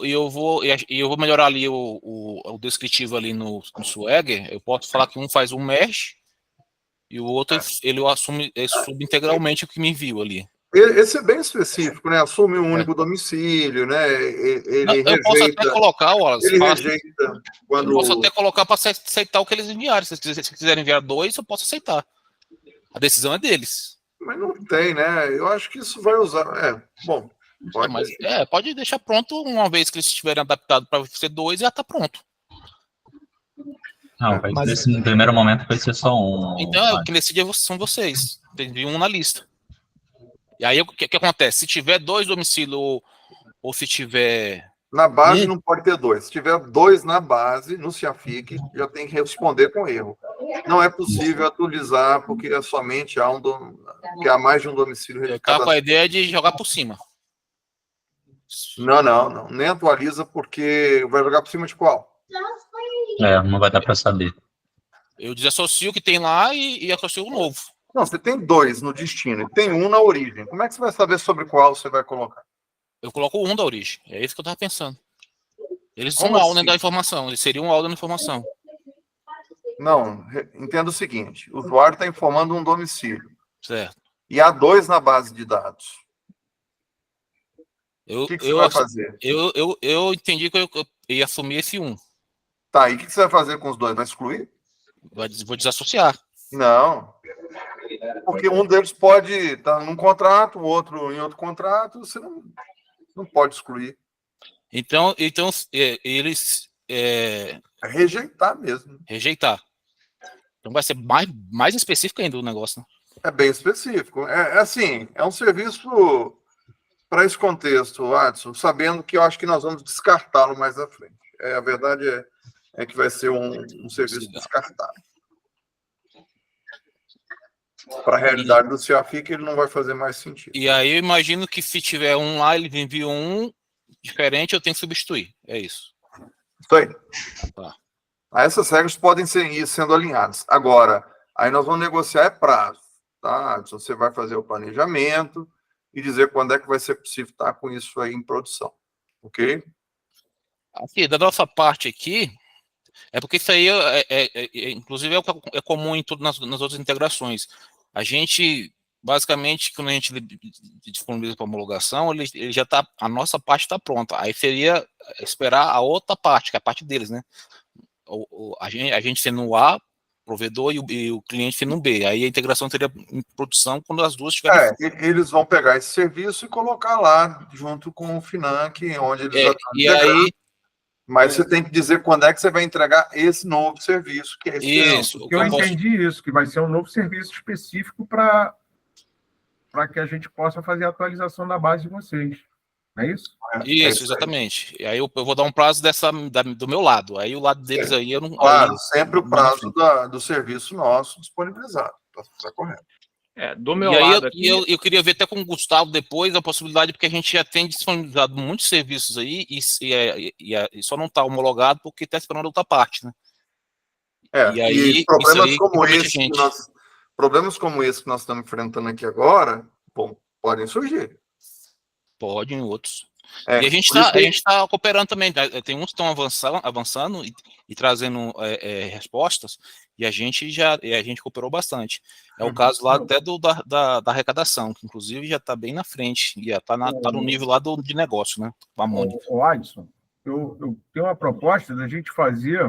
melhorar ali o descritivo ali no Swagger. Eu posso falar que um faz um mesh e o outro ele assume integralmente o que me enviou ali. Esse é bem específico, né? Assume um único domicílio, né? Ele eu posso até colocar, Wallace, ele rejeita quando... Eu posso até colocar para aceitar o que eles enviarem. Se quiserem enviar 2, eu posso aceitar. A decisão é deles. Mas não tem, né? Eu acho que isso vai usar. Bom, pode deixar pronto uma vez que eles estiverem adaptados para ser 2 e já está pronto. Não, no primeiro momento vai ser só um. Então, o que decide são vocês. Tem um na lista. E aí, o que acontece? Se tiver 2 domicílios ou se tiver... Na base não pode ter 2. Se tiver 2 na base, no CIAFIC, já tem que responder com erro. Não é possível atualizar porque é somente que há mais de um domicílio registrado. Com a ideia de jogar por cima. Não. Nem atualiza porque vai jogar por cima de qual? Não vai dar para saber. Eu desassocio o que tem lá e associo o novo. Não, você tem 2 no destino e tem um na origem. Como é que você vai saber sobre qual você vai colocar? Eu coloco um da origem. É isso que eu estava pensando. Eles são Como áudio assim? da informação. Eles seriam áudio da informação. Não, entenda o seguinte. O usuário está informando um domicílio. Certo. E há 2 na base de dados. O que você vai fazer? Eu entendi que eu ia assumir esse um. Tá, e o que você vai fazer com os 2? Vai excluir? Vou desassociar. Não. Porque um deles pode estar num contrato, o outro em outro contrato, você não pode excluir. Então eles... rejeitar mesmo. Rejeitar. Então vai ser mais específico ainda o negócio, né? É bem específico. Assim, é um serviço para esse contexto, Adson, sabendo que eu acho que nós vamos descartá-lo mais à frente. A verdade é que vai ser um serviço descartável. Para a realidade do CIAFIC, ele não vai fazer mais sentido. E aí eu imagino que se tiver um lá, ele envia um diferente, eu tenho que substituir. É isso. Isso aí. Tá. Essas regras podem ir sendo alinhadas. Agora, aí nós vamos negociar prazo. Tá? Você vai fazer o planejamento e dizer quando é que vai ser possível estar com isso aí em produção. Ok? Aqui, da nossa parte aqui, é porque isso aí, inclusive, é comum em tudo nas outras integrações. A gente, basicamente, quando a gente disponibiliza para homologação, ele já tá, a nossa parte está pronta. Aí seria esperar a outra parte, que é a parte deles, né? A gente sendo o A, provedor, e o cliente sendo o B. Aí a integração seria em produção quando as duas estiverem. Eles vão pegar esse serviço e colocar lá, junto com o Financ, onde eles já estão aí. Mas você tem que dizer quando é que você vai entregar esse novo serviço, que é esse. Isso. Eu entendi isso, que vai ser um novo serviço específico para que a gente possa fazer a atualização da base de vocês. Não é isso? Isso, exatamente. E aí eu vou dar um prazo do meu lado. Aí o lado deles aí eu não... Claro, sempre o prazo do serviço nosso disponibilizado. Está correto. Do meu lado aqui... eu queria ver até com o Gustavo depois a possibilidade, porque a gente já tem disponibilizado muitos serviços aí e só não está homologado porque está esperando outra parte, né? E aí, problemas como esse que nós estamos enfrentando aqui agora, podem surgir. Podem, outros. E a gente está cooperando também. Tem uns que estão avançando e trazendo respostas, e a gente cooperou bastante. É o caso lá até da arrecadação, que inclusive já está bem na frente, já está no nível lá de negócio, né? Com a Mônica. O Adson, eu tenho uma proposta da gente fazer,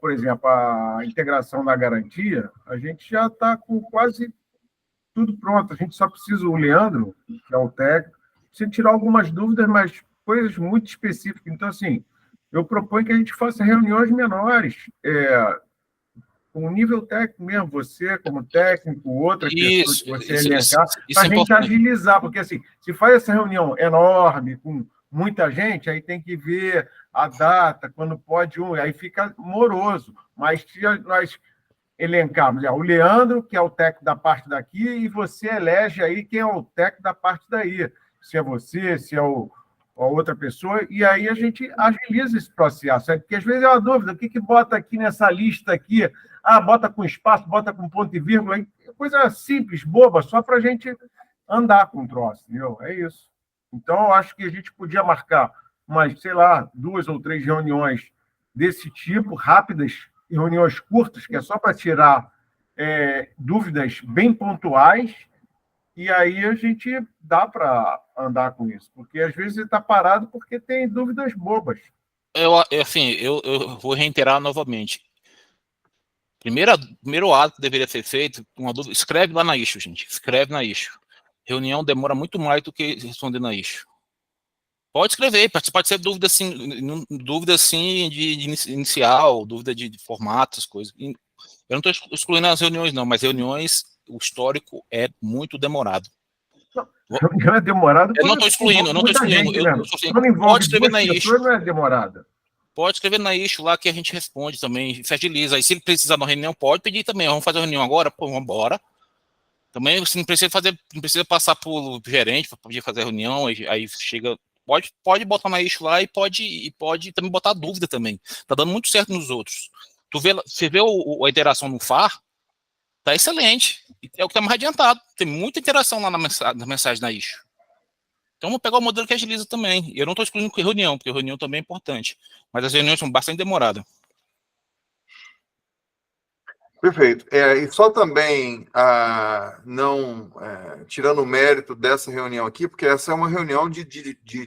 por exemplo, a integração da garantia, a gente já está com quase tudo pronto. A gente só precisa, o Leandro, que é o técnico, precisa tirar algumas dúvidas, mas coisas muito específicas. Então, assim, eu proponho que a gente faça reuniões menores, com o nível técnico mesmo, você como técnico, outras pessoas que você isso elencar, é para a gente importante. agilizar, porque assim, se faz essa reunião enorme, com muita gente, aí tem que ver a data, quando pode aí fica moroso. Mas se nós elencarmos o Leandro, que é o técnico da parte daqui, e você elege aí quem é o técnico da parte daí. Se é você, se é a outra pessoa, e aí a gente agiliza esse processo. Porque às vezes é uma dúvida, o que bota aqui nessa lista aqui? Bota com espaço, bota com ponto e vírgula, coisa simples, boba, só para a gente andar com o troço, entendeu? É isso. Então, eu acho que a gente podia marcar umas, sei lá, 2 ou 3 reuniões desse tipo, rápidas, e reuniões curtas, que é só para tirar dúvidas bem pontuais, e aí a gente dá para andar com isso, porque às vezes ele está parado porque tem dúvidas bobas. Eu vou reiterar novamente. Primeiro ato que deveria ser feito, uma dúvida, escreve lá na issue, gente. Escreve na issue. Reunião demora muito mais do que responder na issue. Pode escrever, pode ser dúvida assim de inicial, dúvida de formato, as coisas. Eu não estou excluindo as reuniões, não, mas reuniões, o histórico é muito demorado. Reunião é demorado. Eu não estou excluindo, pode escrever na issue. Não é demorada. Pode escrever na issue lá que a gente responde também, se agiliza. Aí se ele precisar de uma reunião, pode pedir também. Vamos fazer a reunião agora? Pô, vamos embora. Também você não precisa passar por gerente para poder fazer a reunião, aí chega. Pode botar na issue lá e pode também botar dúvida também. Tá dando muito certo nos outros. Você vê a interação no FAR, tá excelente. É o que tá mais adiantado. Tem muita interação lá na mensagem na issue. Então, vamos pegar o modelo que agiliza também. Eu não estou excluindo reunião, porque reunião também é importante. Mas as reuniões são bastante demoradas. Perfeito. E só também, tirando o mérito dessa reunião aqui, porque essa é uma reunião de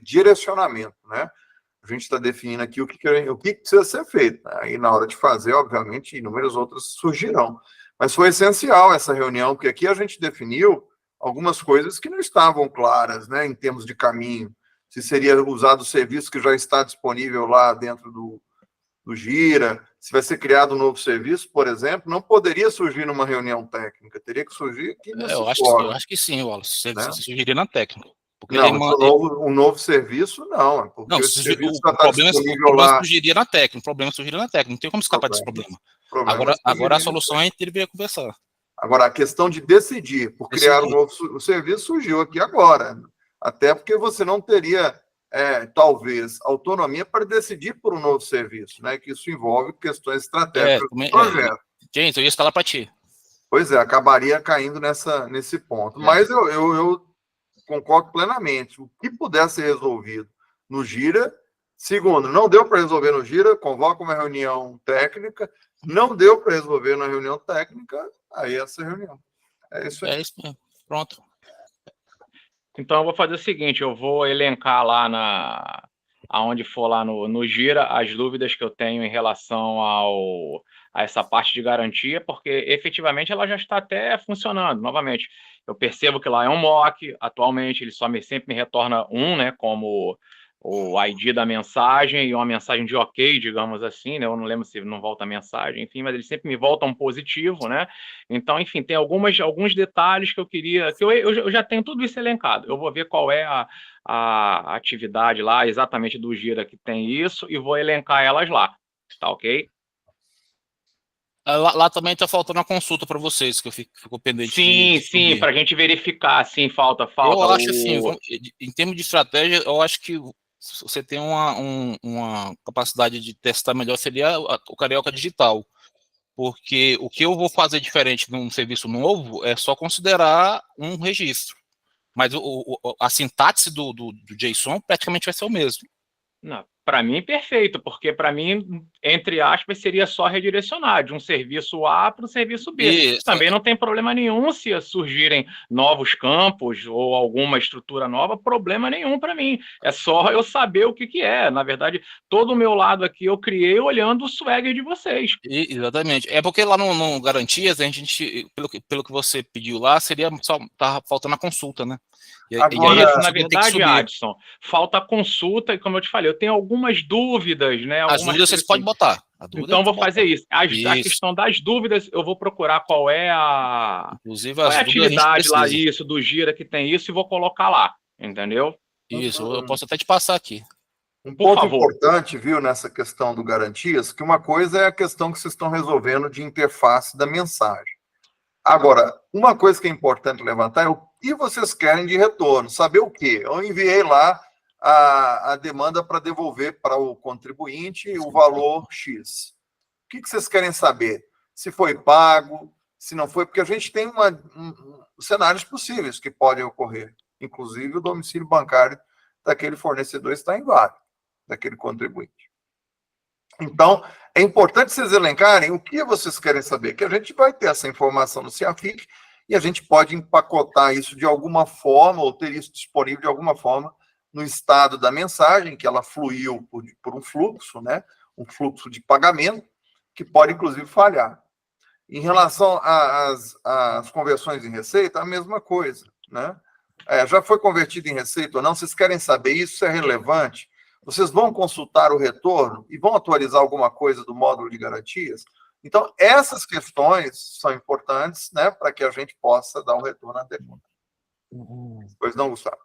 direcionamento, né? A gente está definindo aqui o que precisa ser feito. Né? Aí, na hora de fazer, obviamente, inúmeras outras surgirão. Mas foi essencial essa reunião, porque aqui a gente definiu algumas coisas que não estavam claras, né, em termos de caminho. Se seria usado o serviço que já está disponível lá dentro do Gira, se vai ser criado um novo serviço, por exemplo, não poderia surgir numa reunião técnica, teria que surgir aqui nesse fórum. Eu acho que sim, Wallace, né? Surgiria na técnica. Porque não, um novo serviço, não. Porque não, o problema surgiria na técnica, não tem como escapar desse problema. Agora a solução a gente deveria conversar. Agora, a questão de decidir por criar um novo serviço surgiu aqui agora. Até porque você não teria, talvez, autonomia para decidir por um novo serviço, né? Que isso envolve questões estratégicas do projeto. Gente, eu ia escalar para ti. Pois é, acabaria caindo nesse ponto. Mas eu concordo plenamente. O que puder ser resolvido no Gira, segundo, não deu para resolver no Gira, convoca uma reunião técnica, não deu para resolver na reunião técnica, aí essa reunião. É isso aí. É isso mesmo. Pronto. Então, eu vou fazer o seguinte, eu vou elencar lá aonde for lá no Gira as dúvidas que eu tenho em relação a essa parte de garantia, porque efetivamente ela já está até funcionando. Novamente, eu percebo que lá é um mock, atualmente ele sempre me retorna né, como o ID da mensagem e uma mensagem de ok, digamos assim, né? Eu não lembro se não volta a mensagem, enfim, mas ele sempre me volta um positivo, né? Então, enfim, tem alguns detalhes que eu queria, que eu já tenho tudo isso elencado. Eu vou ver qual é a atividade lá, exatamente do Gira que tem isso, e vou elencar elas lá, tá ok? Lá também está faltando a consulta para vocês, que ficou pendente. Sim, para a gente verificar, sim, falta. Eu acho assim, em termos de estratégia, eu acho que se você tem uma capacidade de testar melhor, seria o Carioca Digital. Porque o que eu vou fazer diferente num serviço novo é só considerar um registro. Mas a sintaxe do JSON praticamente vai ser o mesmo. Não, para mim, perfeito, porque para mim, entre aspas, seria só redirecionar de um serviço A para o serviço B. Isso. Também não tem problema nenhum se surgirem novos campos ou alguma estrutura nova, problema nenhum para mim. É só eu saber o que é. Na verdade, todo o meu lado aqui eu criei olhando o Swagger de vocês. Exatamente. É porque lá no Garantias, a gente, pelo que você pediu lá, seria só tá faltando a consulta, né? Agora, na verdade, Adson, falta a consulta, e como eu te falei, eu tenho algumas dúvidas, né? As dúvidas vocês podem botar. Então, eu vou fazer isso. A questão das dúvidas, eu vou procurar qual é a, Inclusive, qual é a as dúvidas a gente atividade lá, precisa. isso, do Gira que tem isso, e vou colocar lá, entendeu? Isso, eu posso até te passar aqui. Um Por ponto favor. importante, viu, nessa questão do garantias, que uma coisa é a questão que vocês estão resolvendo de interface da mensagem. Agora, uma coisa que é importante levantar é o que vocês querem de retorno. Saber o quê? Eu enviei lá a demanda para devolver para o contribuinte o valor X. O que vocês querem saber? Se foi pago, se não foi, porque a gente tem cenários possíveis que podem ocorrer. Inclusive, o domicílio bancário daquele fornecedor está inválido, daquele contribuinte. Então, é importante vocês elencarem o que vocês querem saber, que a gente vai ter essa informação no CIAFIC e a gente pode empacotar isso de alguma forma, ou ter isso disponível de alguma forma no estado da mensagem, que ela fluiu por um fluxo, né? Um fluxo de pagamento, que pode, inclusive, falhar. Em relação às conversões em receita, a mesma coisa, né? Já foi convertido em receita ou não? Vocês querem saber isso? Isso é relevante? Vocês vão consultar o retorno e vão atualizar alguma coisa do módulo de garantias? Então, essas questões são importantes, né, para que a gente possa dar um retorno adequado. Pois não, Gustavo?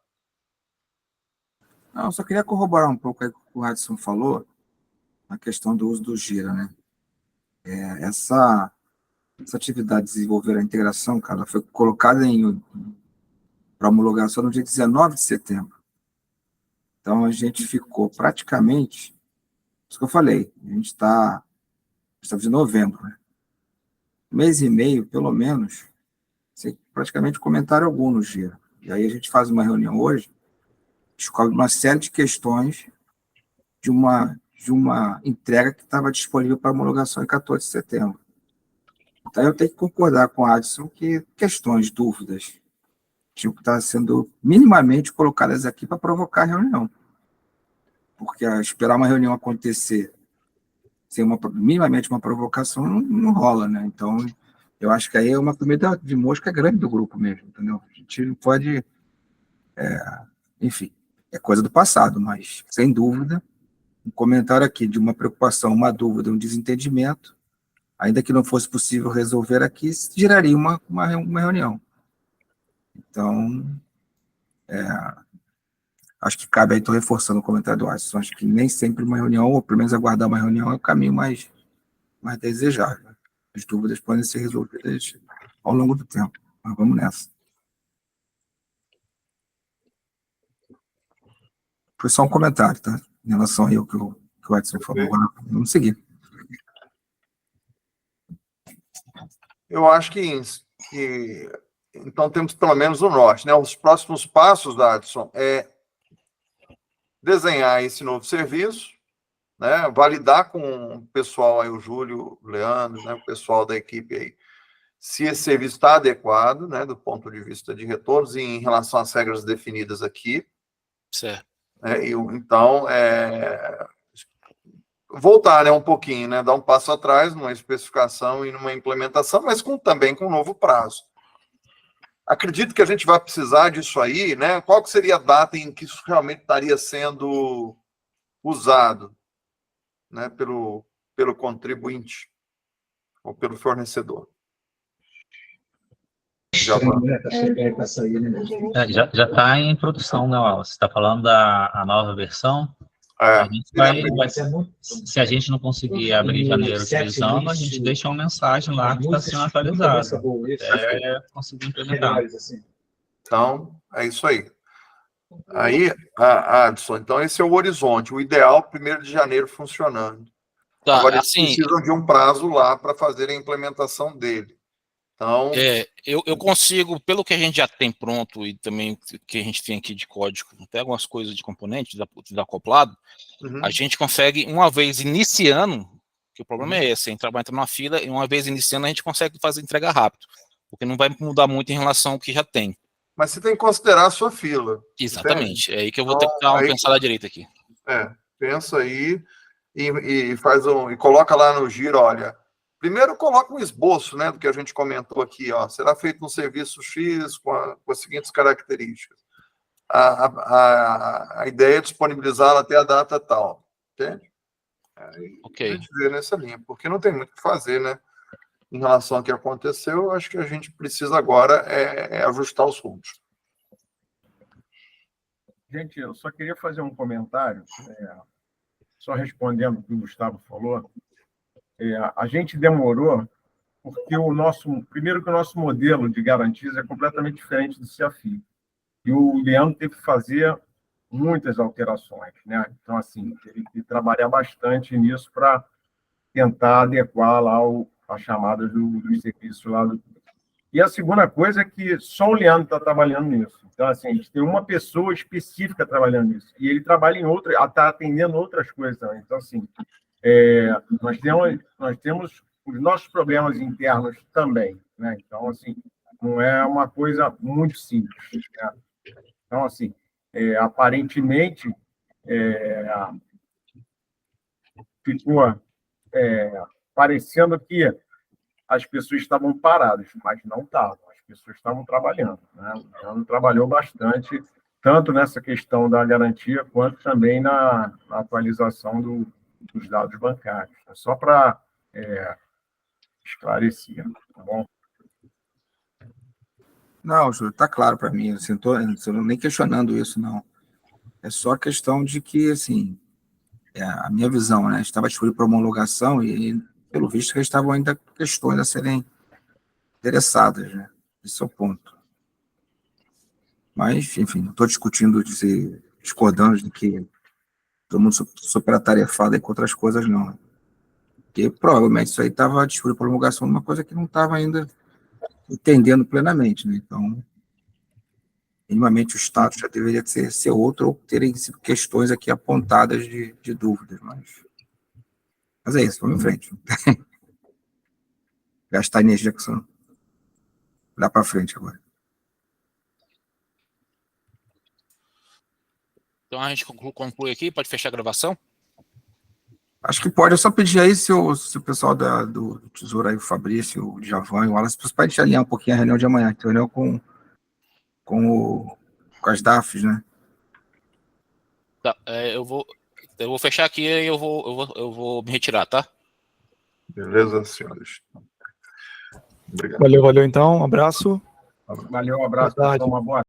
Não, eu só queria corroborar um pouco aí o que o Adson falou, a questão do uso do Gira, né? Essa atividade de desenvolver a integração, cara, ela foi colocada para homologação no dia 19 de setembro. Então, a gente ficou praticamente, isso que eu falei, a gente estamos em novembro, né? Mês e meio, pelo menos, sem praticamente comentário algum no Gira. E aí a gente faz uma reunião hoje, descobre uma série de questões de uma entrega que estava disponível para homologação em 14 de setembro. Então, eu tenho que concordar com a Adson que questões, dúvidas, tinham que estar sendo minimamente colocadas aqui para provocar a reunião. Porque esperar uma reunião acontecer sem minimamente uma provocação não rola, né? Então, eu acho que aí é uma comida de mosca grande do grupo mesmo, entendeu? A gente não pode... enfim, é coisa do passado, mas, sem dúvida, um comentário aqui de uma preocupação, uma dúvida, um desentendimento, ainda que não fosse possível resolver aqui, geraria uma reunião. Então, acho que cabe aí, estou reforçando o comentário do Adson, acho que nem sempre uma reunião, ou pelo menos aguardar uma reunião, é o caminho mais desejável. As dúvidas podem ser resolvidas ao longo do tempo, mas vamos nessa. Foi só um comentário, tá? Em relação ao que o Adson falou. Agora, vamos seguir. Eu acho que então temos pelo menos o norte, né? Os próximos passos, Adson, é desenhar esse novo serviço, né? Validar com o pessoal aí, o Júlio, o Leandro, né? O pessoal da equipe aí, se esse serviço está adequado, né? Do ponto de vista de retornos e em relação às regras definidas aqui. Certo. Então, voltar, né, um pouquinho, né? Dar um passo atrás numa especificação e numa implementação, mas também com um novo prazo. Acredito que a gente vai precisar disso aí, né? Qual que seria a data em que isso realmente estaria sendo usado, né, pelo contribuinte ou pelo fornecedor? Já está em produção, né, Wallace? Você está falando da nova versão? A gente se a gente não conseguir abrir em janeiro utilizando, a gente deixa uma mensagem lá que está sendo atualizada. Conseguir implementar. Então, é isso aí. Aí, Adson, então esse é o horizonte. O ideal, 1º de janeiro funcionando. Tá, agora, eles assim, precisam de um prazo lá para fazer a implementação dele. Então... eu consigo, pelo que a gente já tem pronto e também que a gente tem aqui de código, até algumas coisas de componente desacoplado, a gente consegue, uma vez iniciando, que o problema é esse, a gente vai entrar numa fila e uma vez iniciando a gente consegue fazer entrega rápido, porque não vai mudar muito em relação ao que já tem. Mas você tem que considerar a sua fila. Exatamente, entende? É aí que eu vou ter que dar uma pensada direita aqui. Pensa aí e coloca lá no giro, olha... Primeiro, coloca um esboço, né, do que a gente comentou aqui. Ó, será feito um serviço X com as seguintes características. A ideia é disponibilizá-la até a data tal. Entende? Aí Ok. a gente vê nessa linha, porque não tem muito o que fazer, né? Em relação ao que aconteceu, eu acho que a gente precisa agora ajustar os rumos. Gente, eu só queria fazer um comentário, só respondendo o que o Gustavo falou. A gente demorou porque primeiro que o nosso modelo de garantias é completamente diferente do CFI. E o Leandro teve que fazer muitas alterações, né? Então, assim, teve que trabalhar bastante nisso para tentar adequar lá as chamadas dos serviços lá. E a segunda coisa é que só o Leandro está trabalhando nisso. Então, assim, a gente tem uma pessoa específica trabalhando nisso. E ele trabalha em está atendendo outras coisas também. Então, assim, nós temos os nossos problemas internos também, né? Então, assim, não é uma coisa muito simples, né? Então, assim, aparentemente, ficou parecendo que as pessoas estavam paradas, mas não estavam. As pessoas estavam trabalhando, né? O Leandro trabalhou bastante, tanto nessa questão da garantia, quanto também na atualização dos dados bancários. Só para esclarecer, tá bom? Não, Júlio, está claro para mim. Assim, não estou nem questionando isso, não. É só questão de que, assim, a minha visão, né? Estava disponível para homologação e, pelo visto, estavam ainda questões a serem interessadas, né? Esse é o ponto. Mas, enfim, não estou discordando de que todo mundo super atarefado aí com outras coisas, não. Porque provavelmente isso aí estava disponível para homologação de uma coisa que não estava ainda entendendo plenamente, né? Então, minimamente o status já deveria ser outro, ou terem sido questões aqui apontadas de dúvidas, mas é isso, vamos em frente. Gastar energia com isso, olhar para frente agora. Então a gente conclui aqui, pode fechar a gravação? Acho que pode, eu só pedir aí se o pessoal do Tesouro aí, o Fabrício, o Djavan e o Wallace, para a gente alinhar um pouquinho a reunião de amanhã, que é a reunião com as DAFs, né? Tá, eu vou fechar aqui e eu vou me retirar, tá? Beleza, senhores? Obrigado. Valeu então, um abraço. Valeu, um abraço, Boa tarde. pessoal, uma boa